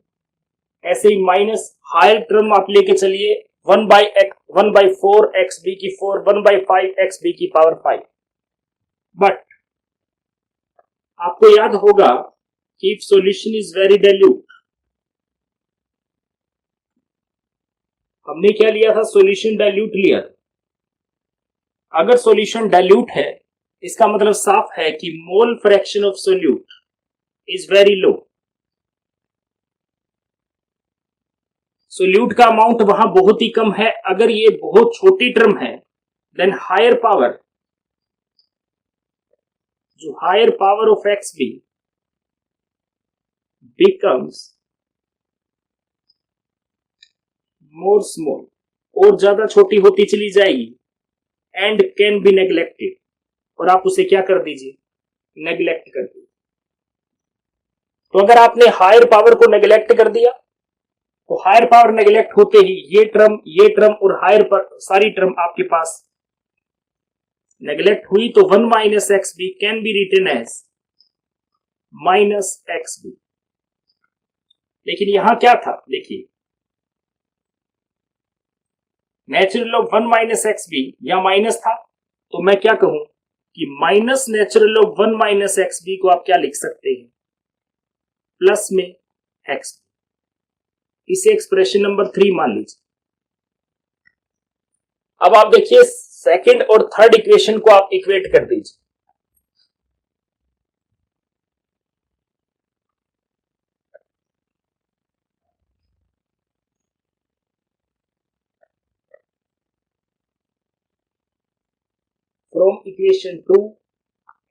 ऐसे ही माइनस हायर टर्म आप लेके चलिए 1/4 एक्स बी की 4 1/5 एक्स बी की पावर 5। बट आपको याद होगा कि if solution is very dilute, हमने क्या लिया था, सॉल्यूशन डाइल्यूट लिया था। अगर सॉल्यूशन डाइल्यूट है इसका मतलब साफ है कि मोल fraction of solute is very low. Solute का अमाउंट वहां बहुत ही कम है। अगर ये बहुत छोटी टर्म है देन हायर पावर, जो higher power of X B becomes more small, और ज्यादा छोटी होती चली जाएगी एंड कैन बी नेग्लेक्टेड, और आप उसे क्या कर दीजिए, नेग्लेक्ट कर दीजिए। तो अगर आपने हायर पावर को नेग्लेक्ट कर दिया तो हायर पावर नेग्लेक्ट होते ही ये टर्म और हायर पर सारी टर्म आपके पास नेग्लेक्ट हुई, तो 1 minus X B can be written as minus X B. लेकिन यहां क्या था, देखिए natural of 1 minus X B या माइनस था, तो मैं क्या कहूं कि minus natural of 1 minus X B को आप क्या लिख सकते हैं, प्लस में एक्स। इसे एक्सप्रेशन नंबर 3 मान लीजिए। अब आप देखिए सेकंड और थर्ड इक्वेशन को आप इक्वेट कर दीजिए। From equation 2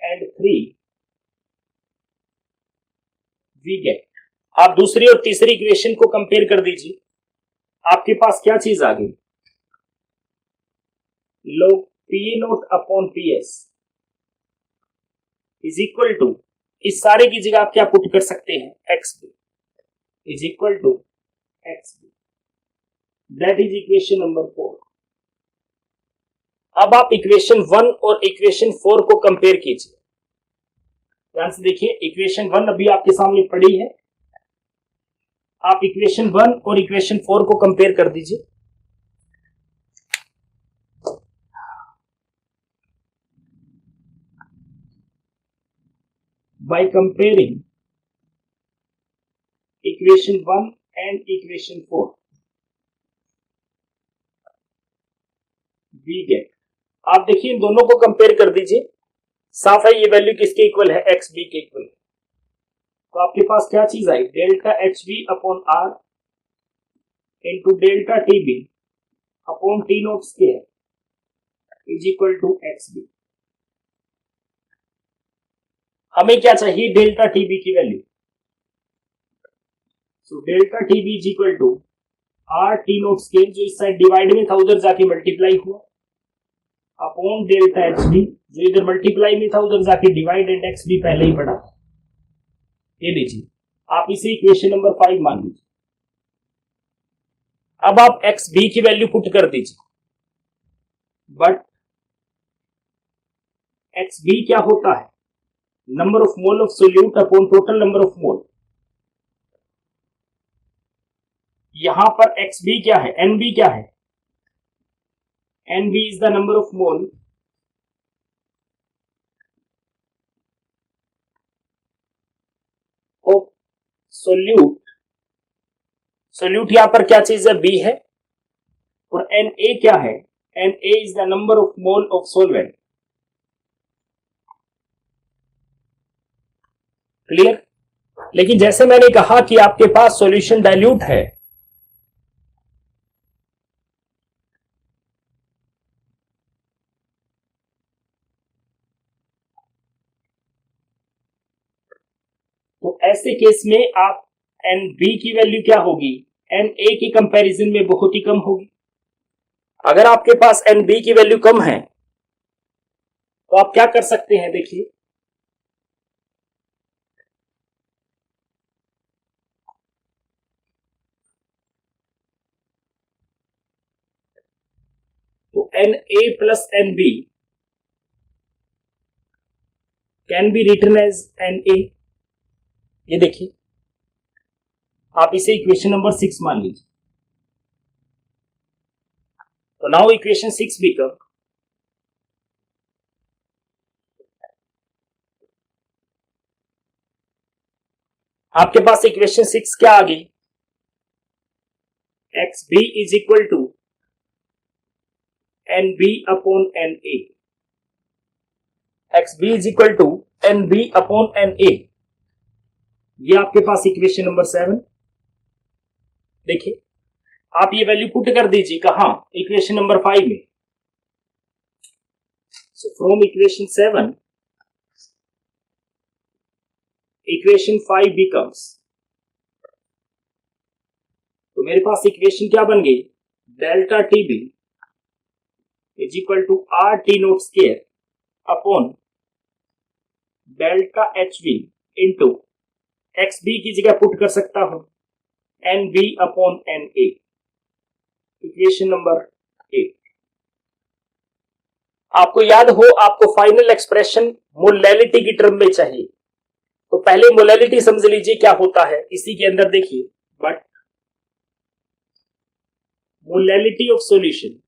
and 3 we get, आप दूसरी और तीसरी इक्वेशन को कंपेयर कर दीजिए। आपके पास क्या चीज आ गई, log P naught upon P S is equal to, इस सारे की जगह आप क्या पुट कर सकते हैं, X B is equal to X B, that is equation number 4। अब आप इक्वेशन 1 और इक्वेशन 4 को कंपेयर कीजिए। ध्यान से देखिए, इक्वेशन 1 अभी आपके सामने पड़ी है, आप इक्वेशन 1 और इक्वेशन 4 को कंपेयर कर दीजिए। By comparing equation 1 and equation 4 we get, आप देखिए इन दोनों को कंपेयर कर दीजिए। साफ है ये वैल्यू किसके इक्वल है, एक्स बी के इक्वल है। तो आपके पास क्या चीज आई, delta H B upon R into delta T B upon T naught square is equal to X B. हमें क्या चाहिए, डेल्टा टी बी की value. So delta T B is equal to R T naught square, जो इस side divide में था उधर जाके मल्टीप्लाई हुआ, अपॉन डेल्टा एच बी, जो इधर मल्टीप्लाई में था उधर जाके डिवाइड, एंड एक्स बी पहले ही पड़ा। ये लीजिए, आप इसे इक्वेशन नंबर 5 मान लीजिए। अब आप एक्स बी की वैल्यू पुट कर दीजिए, बट एक्स बी क्या होता है, number of mole of solute upon total number of मोल। यहां पर एक्स बी क्या है, एन बी क्या है, N B is the number of mole of solute. Solute यहां पर क्या चीज है, बी है, और एन ए क्या है, N A is the number of mole of solvent. Clear. लेकिन जैसे मैंने कहा कि आपके पास सॉल्यूशन डाइल्यूट है, तो ऐसे केस में आप एन बी की वैल्यू क्या होगी, एन ए की कंपैरिजन में बहुत ही कम होगी। अगर आपके पास एन बी की वैल्यू कम है तो आप क्या कर सकते हैं, देखिए तो N A plus N B can be written as N A. ये देखिए, आप इसे इक्वेशन नंबर 6 मान लीजिए। तो नाउ इक्वेशन 6 बिकम, आपके पास इक्वेशन 6 क्या आ गई, X B is equal to NB upon NA. XB is equal to NB upon NA. ये आपके पास इक्वेशन नंबर 7. देखिए आप ये वैल्यू पुट कर दीजिए कहां, इक्वेशन नंबर 5 में. So from equation 7 equation 5 becomes, तो मेरे पास इक्वेशन क्या बन गई, delta TB is equal to R T naught square upon delta H B into X B की जगह पुट कर सकता हूं N B upon N A. Equation number 8. आपको याद हो आपको फाइनल एक्सप्रेशन मोलैलिटी की टर्म में चाहिए, तो पहले मोलैलिटी समझ लीजिए क्या होता है. इसी के अंदर देखिए, but molality of solution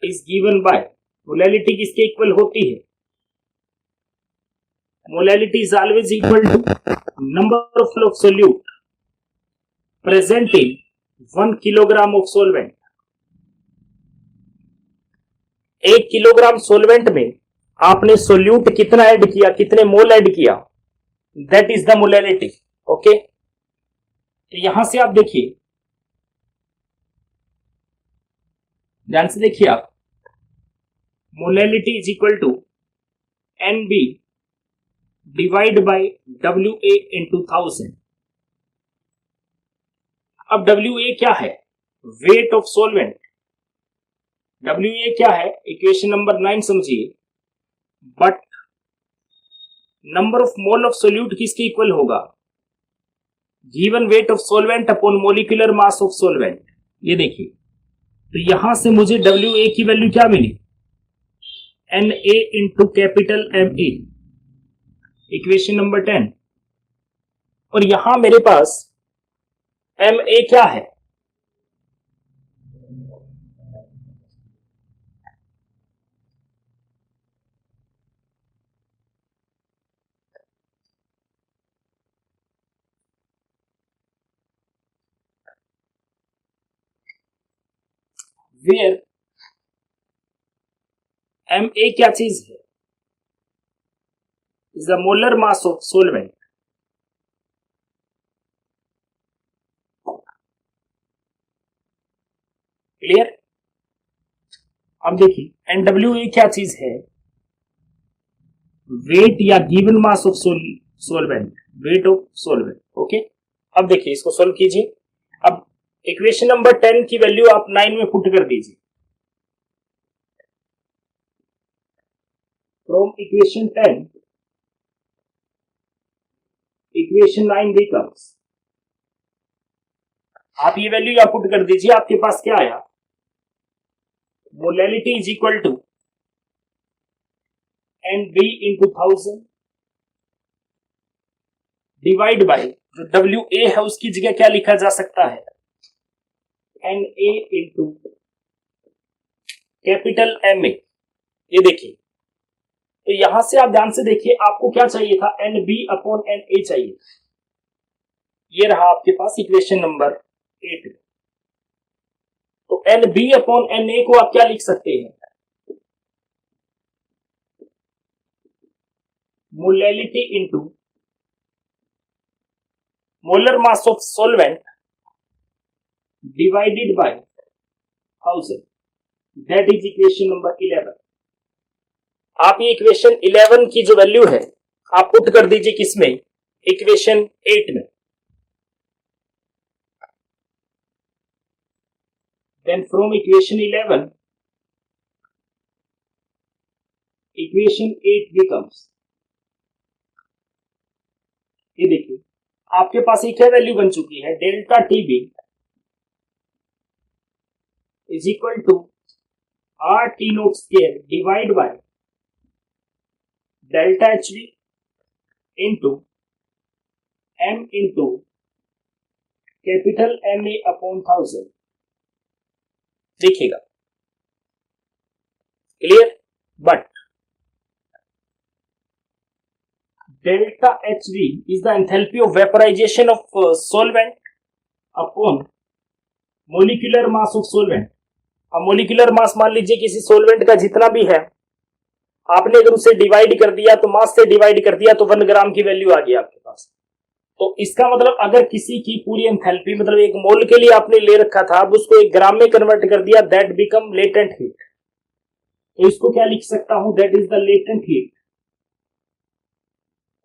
is given by, molality किसके इक्वल होती है, molality is always equal to number of solute present in 1 kilogram of solvent. 1 kilogram solvent में आपने सोल्यूट कितना ऐड किया, कितने मोल ऐड किया, that is the molality. Okay, तो यहां से आप देखिए, ध्यान से देखिए आप, molality is equal to N B divide by W A into 1000. अब डब्ल्यू ए क्या है, weight of solvent. W A क्या है, इक्वेशन नंबर 9 समझिए, but number of mole of solute किसके इक्वल होगा, given weight of solvent upon molecular mass of solvent. ये देखिए, तो यहां से मुझे डब्ल्यू ए की वैल्यू क्या मिली, N A into capital M A, equation number 10. और यहां मेरे पास एम ए क्या है, वेयर एम ए क्या चीज है, is the molar mass of solvent. Clear. अब देखिए एनडब्ल्यू ए क्या चीज है, वेट या given mass of solvent, weight of solvent. Okay, अब देखिए इसको सोल्व कीजिए. अब इक्वेशन नंबर 10 की वैल्यू आप 9 में पुट कर दीजिए. फ्रॉम इक्वेशन 10 इक्वेशन 9 बिकम्स, आप ये वैल्यू यहां पुट कर दीजिए. आपके पास क्या आया, molality is equal to N B into 1000 divide by, जो डब्ल्यू ए है उसकी जगह क्या लिखा जा सकता है, N A into capital M A. ये देखिए, तो यहां से आप ध्यान से देखिए, आपको क्या चाहिए था, N B upon N A चाहिए. ये रहा आपके पास इक्वेशन नंबर 8. तो N B upon N A को आप क्या लिख सकते हैं, molality into molar mass of solvent divided by 1000, that is equation number 11. आप ये इक्वेशन 11 की जो वैल्यू है आप पुट कर दीजिए किसमें, इक्वेशन 8 में. Then from equation 11 equation 8 becomes, ये देखिए आपके पास एक क्या वैल्यू बन चुकी है, delta TB is equal to R T naught square divide by delta H V into M into capital M A upon 1000. देखिएगा, clear. But delta H V is the enthalpy of vaporization of solvent upon molecular mass of solvent. अब molecular mass मान लीजिए किसी solvent का जितना भी है, आपने अगर उसे डिवाइड कर दिया तो मास से डिवाइड कर दिया तो 1 ग्राम की वैल्यू आ गई आपके पास। तो इसका मतलब अगर किसी की पूरी एंथैल्पी मतलब 1 मोल के लिए आपने ले रखा था, अब उसको 1 ग्राम में कन्वर्ट कर दिया, दैट बिकम लेटेंट हीट। तो इसको क्या लिख सकता हूं, that is the latent heat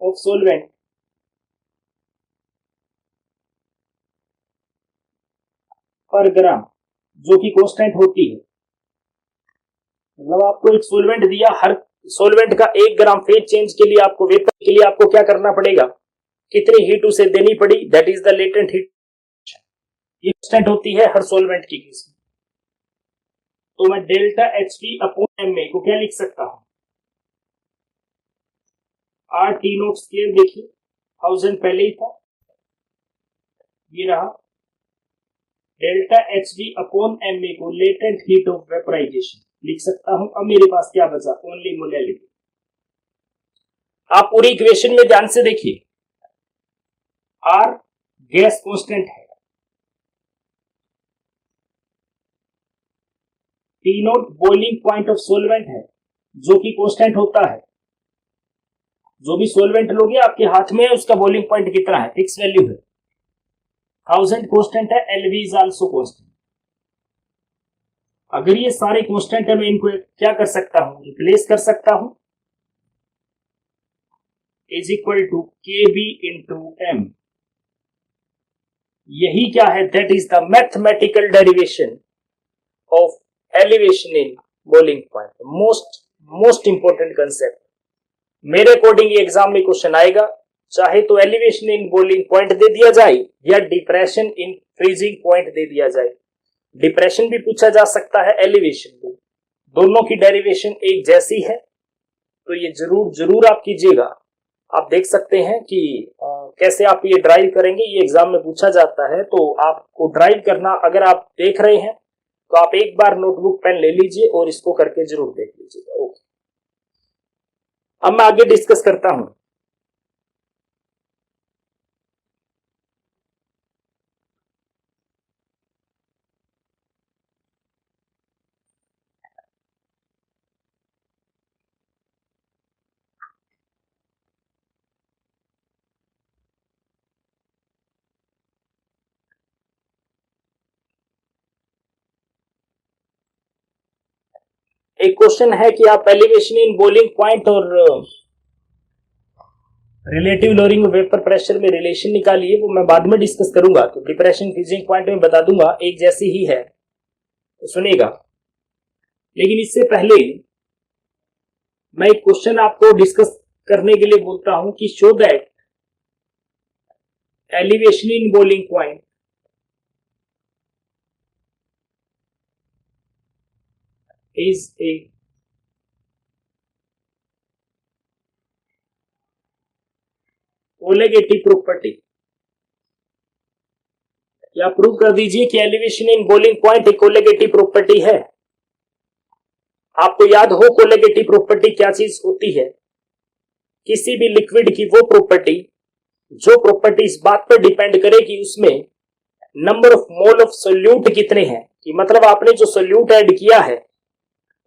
of solvent पर ग्राम, जो कि कांस्टेंट होती है। मतलब आपको एक सोलवेंट दिया, हर सोलवेंट का 1 ग्राम फेज चेंज के लिए आपको, वेपर के लिए आपको क्या करना पड़ेगा, कितनी हीट उसे देनी पड़ी, that is the latent heat. ये कांस्टेंट होती है हर सोलवेंट की केस में। तो मैं delta H T upon M A को क्या लिख सकता हूं, आर टी नोट स्क्वायर, देखिए 1000 पहले ही था, ये रहा delta H D upon M A को लेटेंट हीट ऑफ वेपराइजेशन लिख सकता हूं। अब मेरे पास क्या बचा, ओनली मोलैलिटी। आप पूरी इक्वेशन में ध्यान से देखिए, आर गैस कांस्टेंट है, T note boiling point of solvent है जो कि कांस्टेंट होता है। जो भी सोलवेंट लोगे आपके हाथ में उसका बॉइलिंग पॉइंट कितना है, फिक्स वैल्यू है, 1000 कांस्टेंट है, एलवी इज आल्सो कांस्टेंट। अगर ये सारे कांस्टेंट है, मैं इनको क्या कर सकता हूं, रिप्लेस कर सकता हूं, is equal to K B into M. यही क्या है, that is the mathematical derivation of elevation in boiling point. Most important concept. मेरे अकॉर्डिंग ये एग्जाम में क्वेश्चन आएगा, चाहे तो एलिवेशन इन बॉइलिंग पॉइंट दे दिया जाए या डिप्रेशन इन फ्रीजिंग पॉइंट दे दिया जाए। डिप्रेशन भी पूछा जा सकता है, एलिवेशन भी, दोनों की डेरिवेशन एक जैसी है। तो ये जरूर आप कीजिएगा। आप देख सकते हैं कि कैसे आप ये ड्राइव करेंगे, ये एग्जाम में पूछा जाता है। तो आपको ड्राइव करना, अगर आप देख रहे हैं तो आप एक बार नोटबुक पेन ले लीजिए और इसको करके जरूर देख लीजिएगा। ओके, अब मैं आगे डिस्कस करता हूं। एक क्वेश्चन है कि आप एलिवेशन इन बॉइलिंग पॉइंट और रिलेटिव लोअरिंग वेपर प्रेशर में रिलेशन निकालिए। वो मैं बाद में डिस्कस करूंगा, तो डिप्रेशन फ्रीजिंग पॉइंट में बता दूंगा, एक जैसी ही है, तो सुनिएगा। लेकिन इससे पहले मैं एक क्वेश्चन आपको डिस्कस करने के लिए बोलता हूं कि show that elevation in boiling point is a colligative property. या प्रूव कर दीजिए कि एलिवेशन इन बॉइलिंग पॉइंट एक कोलेगेटिव प्रॉपर्टी है। आपको याद हो कोलेगेटिव प्रॉपर्टी क्या चीज होती है, किसी भी लिक्विड की वो प्रॉपर्टी जो प्रॉपर्टी इस बात पर डिपेंड करे कि उसमें number of mole of solute कितने हैं, कि मतलब आपने जो सोल्यूट ऐड किया है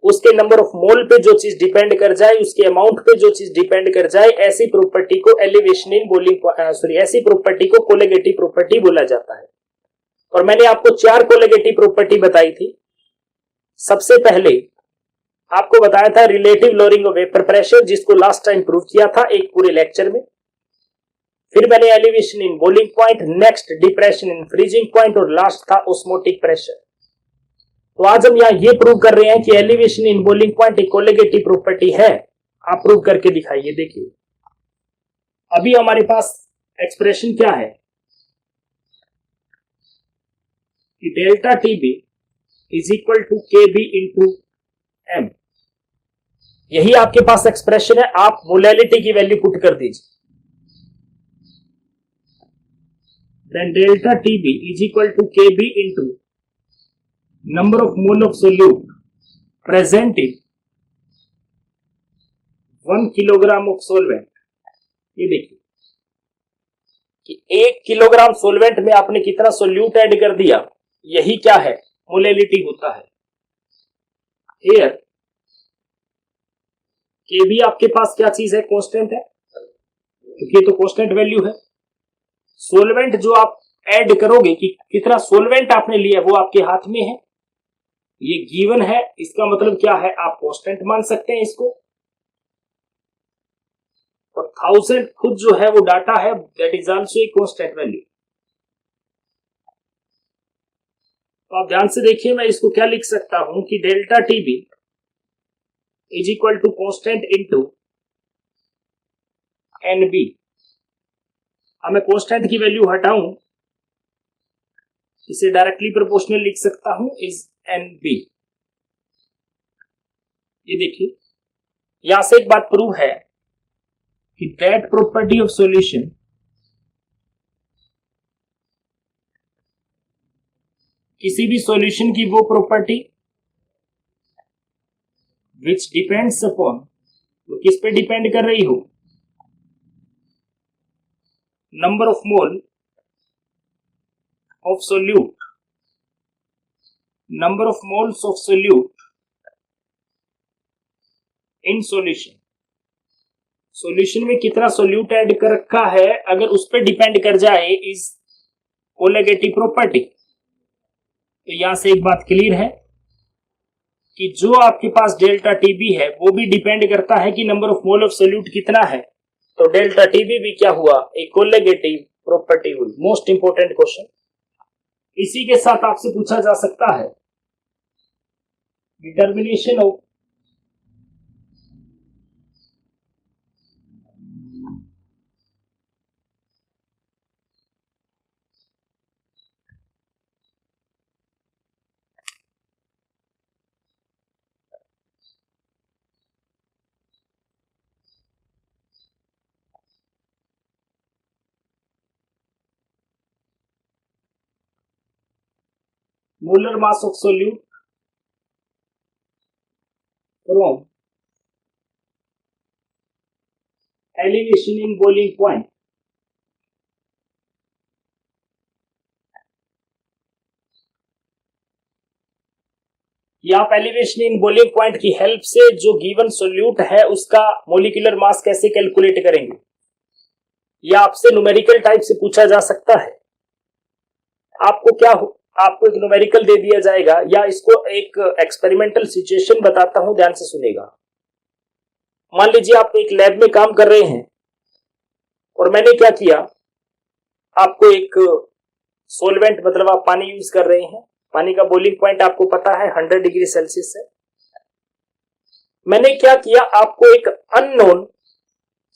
उसके नंबर ऑफ मोल पे जो चीज डिपेंड कर जाए, उसके अमाउंट पे जो चीज डिपेंड कर जाए, ऐसी प्रॉपर्टी को एलिवेशन इन बॉइलिंग ऐसी प्रॉपर्टी को कोलेगेटिव प्रॉपर्टी बोला जाता है। और मैंने आपको 4 कोलेगेटिव प्रॉपर्टी बताई थी। सबसे पहले आपको बताया था relative lowering of vapour pressure, जिसको लास्ट टाइम प्रूव किया था एक पूरे लेक्चर में। फिर मैंने elevation in boiling point, next depression in freezing point, और लास्ट था ऑस्मोटिक प्रेशर। तो आज हम यहां ये प्रूव कर रहे हैं कि एलिवेशन इन बॉइलिंग पॉइंट एक कोलेगेटिव प्रॉपर्टी है। आप प्रूव करके दिखाइए। देखिए अभी हमारे पास एक्सप्रेशन क्या है कि delta T B is equal to K B into M. यही आपके पास एक्सप्रेशन है। आप मोलैलिटी की वैल्यू पुट कर दीजिए। Then delta T B is equal to K B into number of mole of solute present in 1 kilogram of solvent. ये देखिए कि 1 किलोग्राम सोलवेंट में आपने कितना सोल्यूट ऐड कर दिया, यही क्या है, मोलैलिटी होता है। हियर के भी आपके पास क्या चीज है, कांस्टेंट है, क्योंकि तो कांस्टेंट वैल्यू है। सोलवेंट जो आप ऐड करोगे कि कितना सोलवेंट आपने लिया वो आपके हाथ में है, ये गिवन है, इसका मतलब क्या है, आप कांस्टेंट मान सकते हैं इसको। और 1000 खुद जो है वो डाटा है, that is also a constant value. तो आप ध्यान से देखिए, मैं इसको क्या लिख सकता हूं कि delta TB is equal to constant into NB. अब मैं कांस्टेंट की वैल्यू हटाऊं, इसे डायरेक्टली प्रोपोर्शनल लिख सकता हूं इज एनबी। ये देखिए, यहां से एक बात प्रूव है कि दैट प्रॉपर्टी ऑफ सॉल्यूशन किसी भी सॉल्यूशन की वो प्रॉपर्टी विच डिपेंड्स अपॉन, वो किस पे डिपेंड कर रही हो, number of mole of solute, number of moles of solute in solution. Solution में कितना सोल्यूट ऐड कर रखा है, अगर उस पर डिपेंड कर जाए इज कोलेगेटिव प्रॉपर्टी। तो यहां से एक बात क्लियर है कि जो आपके पास डेल्टा टीबी है वो भी डिपेंड करता है कि number of mole of solute कितना है। तो डेल्टा टीबी भी क्या हुआ, एक कोलेगेटिव प्रॉपर्टी हुई। Most important question. इसी के साथ आपसे पूछा जा सकता है determination of molar mass of solute from elevation in boiling point. या आप एलिवेशन इन बॉइलिंग पॉइंट की हेल्प से जो गिवन सोल्यूट है उसका मोलिकुलर मास कैसे कैलकुलेट करेंगे, या आपसे न्यूमेरिकल टाइप से पूछा जा सकता है। आपको एक न्यूमेरिकल दे दिया जाएगा, या इसको एक एक्सपेरिमेंटल सिचुएशन बताता हूं, ध्यान से सुनेगा। मान लीजिए आप एक लैब में काम कर रहे हैं और मैंने क्या किया, आपको एक सोलवेंट, मतलब आप पानी यूज कर रहे हैं, पानी का बॉइलिंग पॉइंट आपको पता है 100 डिग्री सेल्सियस है। मैंने क्या किया, आपको एक अननोन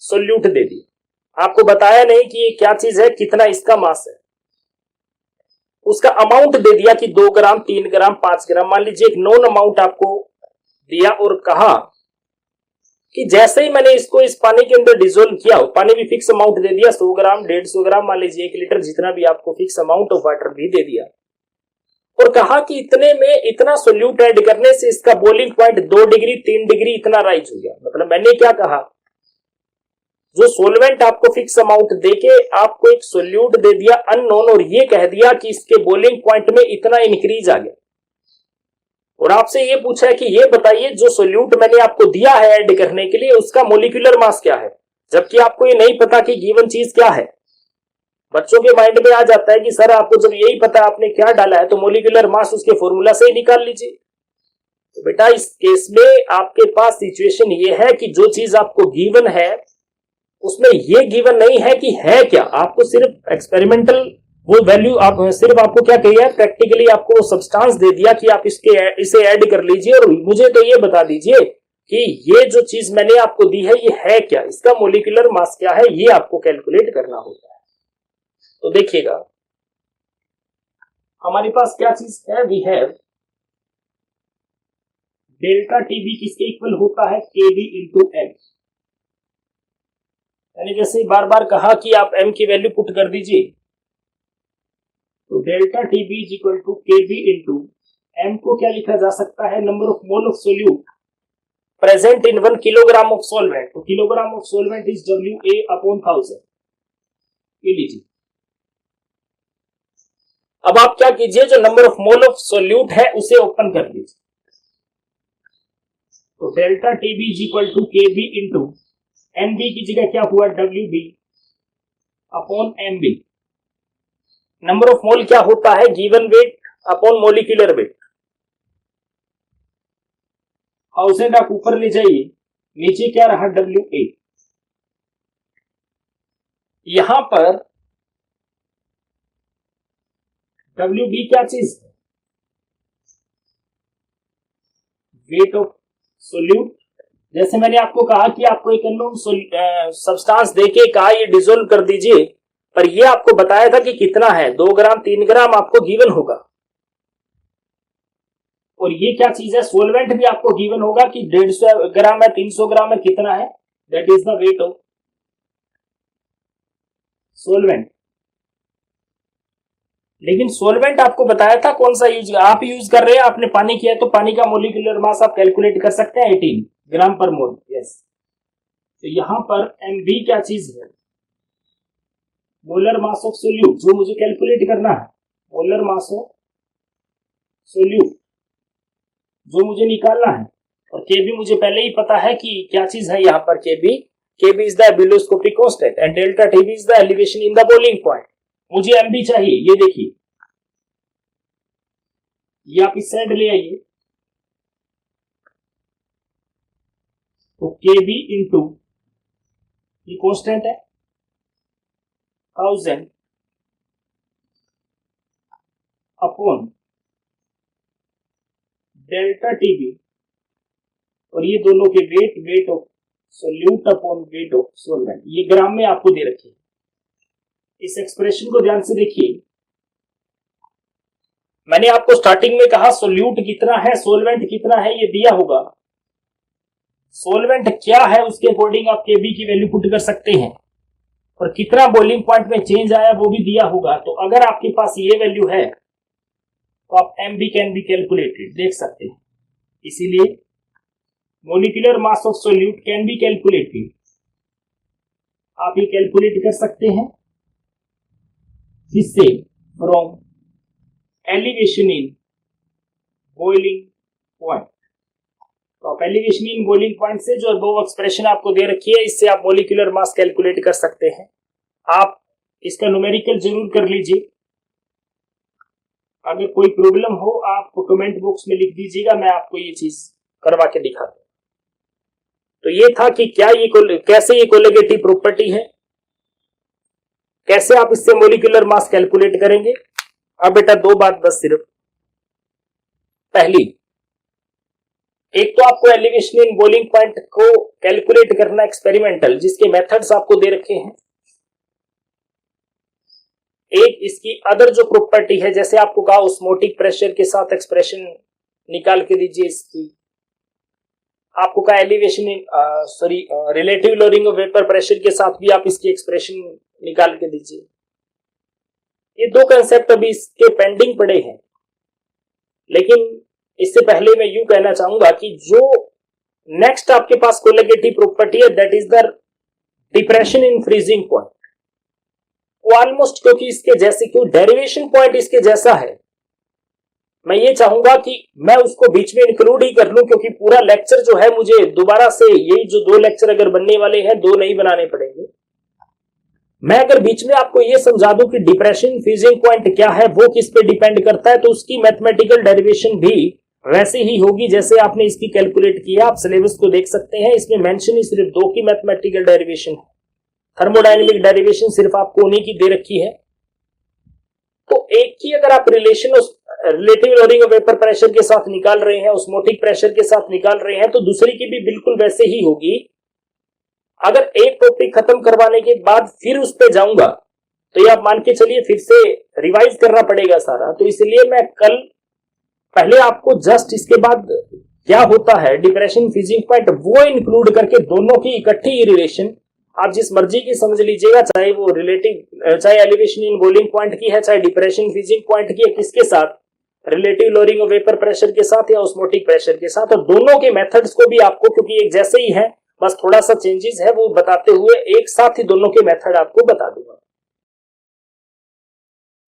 सोल्यूट दे दिया, आपको बताया नहीं कि ये क्या चीज है, कितना इसका मास है, उसका अमाउंट दे दिया कि 2 ग्राम 3 ग्राम 5 ग्राम, मान लीजिए एक नोन अमाउंट आपको दिया और कहा कि जैसे ही मैंने इसको इस पानी के अंदर डिजोल्व किया, पानी भी फिक्स अमाउंट दे दिया, 100 ग्राम 150 ग्राम, मान लीजिए 1 लीटर, जितना भी आपको फिक्स अमाउंट ऑफ वाटर भी दे दिया, और कहा कि इतने में इतना सोल्यूट ऐड करने से इसका बॉइलिंग पॉइंट 2 डिग्री 3 डिग्री इतना राइज हो गया। मतलब मैंने क्या कहा, जो सोलवेंट आपको फिक्स अमाउंट देके आपको एक सोल्यूट दे दिया अननोन, और ये कह दिया कि इसके बॉइलिंग पॉइंट में इतना इंक्रीज आ गया, और आपसे ये पूछा है कि ये बताइए जो सोल्यूट मैंने आपको दिया है ऐड करने के लिए उसका मोलिकुलर मास क्या है, जबकि आपको ये नहीं पता कि गिवन चीज क्या है। बच्चों के माइंड में आ जाता है कि सर आपको जब यही पता आपने क्या डाला है तो मोलिकुलर मास उसके फॉर्मूला से ही निकाल लीजिए। तो बेटा इस केस में आपके पास सिचुएशन ये है कि जो चीज आपको गिवन है उसमें ये गिवन नहीं है कि है क्या, आपको सिर्फ एक्सपेरिमेंटल वो वैल्यू, आप सिर्फ आपको क्या कहिए, प्रैक्टिकली आपको वो सब्सटेंस दे दिया कि आप इसे ऐड कर लीजिए और मुझे तो ये बता दीजिए कि ये जो चीज मैंने आपको दी है ये है क्या, इसका मोलिकुलर मास क्या है, ये आपको कैलकुलेट करना होता है। तो देखिएगा हमारे पास क्या चीज है, वी हैव डेल्टा टीबी किसके इक्वल होता है, केबी इंटू एम। यानी जैसे बार बार कहा कि आप m की वैल्यू पुट कर दीजिए, तो delta TB is equal to K B into M को क्या लिखा जा सकता है, number of mole of solute present in 1 kilogram of solvent. तो kilogram of solvent is WA upon 1000, ये लीजिए। अब आप क्या कीजिए, जो number of mole of solute है उसे ओपन कर लीजिए। तो delta TB is equal to K B into N B की जगह क्या हुआ, W B upon M B. Number of mole क्या होता है, given weight upon molecular weight. 1000 आप ऊपर ले जाइए, नीचे क्या रहा, डब्ल्यू ए। यहां पर डब्ल्यू बी क्या चीज है, वेट ऑफ सोल्यूट। जैसे मैंने आपको कहा कि आपको एक अननोन सब्सटेंस देके कहा ये डिसोल्व कर दीजिए, पर ये आपको बताया था कि कितना है, 2 ग्राम 3 ग्राम आपको गिवन होगा। और ये क्या चीज है, सोलवेंट भी आपको गिवन होगा कि 150 ग्राम है, 300 ग्राम है, कितना है, that is the weight of solvent. लेकिन सोलवेंट आपको बताया था कौन सा यूज आप यूज कर रहे हैं, आपने पानी किया तो पानी का मोलिकुलर मास आप कैलकुलेट कर सकते हैं 18 ग्राम पर मोल। यस, तो यहां पर एमवी क्या चीज है, मोलर मास ऑफ सोल्यूट, जो मुझे कैलकुलेट करना है, मोलर मास ऑफ सोल्यूट जो मुझे निकालना है। और केबी मुझे पहले ही पता है कि क्या चीज है, यहां पर K B is the ebullioscopic constant and delta TB is the elevation in the boiling point. मुझे एमबी चाहिए, ये देखिए, ये आप इस साइड ले आइए। तो केबी इंटू ये कांस्टेंट है 1000 अपॉन डेल्टा टीबी, और ये दोनों के weight of solute upon weight of solvent, ये ग्राम में आपको दे रखे। इस एक्सप्रेशन को ध्यान से देखिए। मैंने आपको स्टार्टिंग में कहा सोल्यूट कितना है, सोलवेंट कितना है, ये दिया होगा। सोलवेंट क्या है उसके अकॉर्डिंग आप केबी की वैल्यू पुट कर सकते हैं, और कितना बॉइलिंग पॉइंट में चेंज आया वो भी दिया होगा। तो अगर आपके पास ये वैल्यू है तो आप एमबी कैन बी कैलकुलेटेड देख सकते हैं। इसीलिए molecular mass of solute can be calculated, आप ये कैलकुलेट कर सकते हैं। जिससे from elevation in boiling point, तो आप एलिवेशन इन बॉइलिंग पॉइंट से जो दो एक्सप्रेशन आपको दे रखी है, इससे आप मोलिकुलर मास कैलकुलेट कर सकते हैं। आप इसका न्यूमेरिकल जरूर कर लीजिए। अगर कोई प्रॉब्लम हो आप कमेंट बॉक्स में लिख दीजिएगा, मैं आपको ये चीज करवा के दिखा दूं। तो ये था कि क्या ये कैसे ये कोलिगेटिव प्रॉपर्टी है, कैसे आप इससे मोलिकुलर मास कैलकुलेट करेंगे। अब बेटा दो बात बस सिर्फ, पहली, एक तो आपको एलिवेशन इन बॉइलिंग पॉइंट को कैलकुलेट करना एक्सपेरिमेंटल, जिसके मेथड्स आपको दे रखे हैं। एक इसकी अदर जो प्रॉपर्टी है, जैसे आपको कहा ऑस्मोटिक प्रेशर के साथ एक्सप्रेशन निकाल के दीजिए इसकी। आपको कहा elevation in relative lowering of vapour pressure के साथ भी आप इसकी एक्सप्रेशन निकाल के दीजिए। ये दो कंसेप्ट अभी इसके पेंडिंग पड़े हैं, लेकिन इससे पहले मैं यूं कहना चाहूंगा कि जो नेक्स्ट आपके पास कोलिगेटिव प्रॉपर्टी है, that is the depression in freezing point. वो ऑलमोस्ट, क्योंकि इसके जैसे, क्यों डेरिवेशन पॉइंट इसके जैसा है, मैं ये चाहूंगा कि मैं उसको बीच में इंक्लूड ही कर लूं, क्योंकि पूरा लेक्चर जो है मुझे दोबारा से, यही जो 2 लेक्चर अगर बनने वाले हैं, 2 नहीं बनाने पड़ेंगे। मैं अगर बीच में आपको ये समझा दूं कि डिप्रेशन फ्रीजिंग पॉइंट क्या है, वो किस पे डिपेंड करता है, तो उसकी मैथमेटिकल डेरिवेशन भी वैसे ही होगी जैसे आपने इसकी कैलकुलेट किया। आप सिलेबस को देख सकते हैं, इसमें मेंशन ही सिर्फ 2 की मैथमेटिकल डेरिवेशन है। थर्मोडायनेमिक डेरिवेशन सिर्फ आपको उन्हीं की दे रखी है। तो एक की अगर आप relation relative lowering of vapour pressure के साथ निकाल रहे हैं, ऑस्मोटिक प्रेशर के साथ निकाल रहे हैं, तो दूसरी की भी बिल्कुल वैसे ही होगी। अगर एक टॉपिक खत्म करवाने के बाद फिर उस पे जाऊंगा तो ये आप मान के चलिए फिर से रिवाइज करना पड़ेगा सारा। तो इसलिए मैं कल पहले आपको जस्ट इसके बाद क्या होता है डिप्रेशन फ्रीजिंग पॉइंट, वो इंक्लूड करके दोनों की इकट्ठी रिलेशन आप जिस मर्जी की समझ लीजिएगा, चाहे वो रिलेटिव, चाहे एलिवेशन इन बॉइलिंग पॉइंट की है, चाहे डिप्रेशन फ्रीजिंग पॉइंट की है, किसके साथ, relative lowering of vapour pressure के साथ या ऑस्मोटिक प्रेशर के साथ। और दोनों के मेथड्स को भी आपको, क्योंकि एक जैसे ही है, बस थोड़ा सा चेंजेस है, वो बताते हुए एक साथ ही दोनों के मेथड आपको बता दूंगा।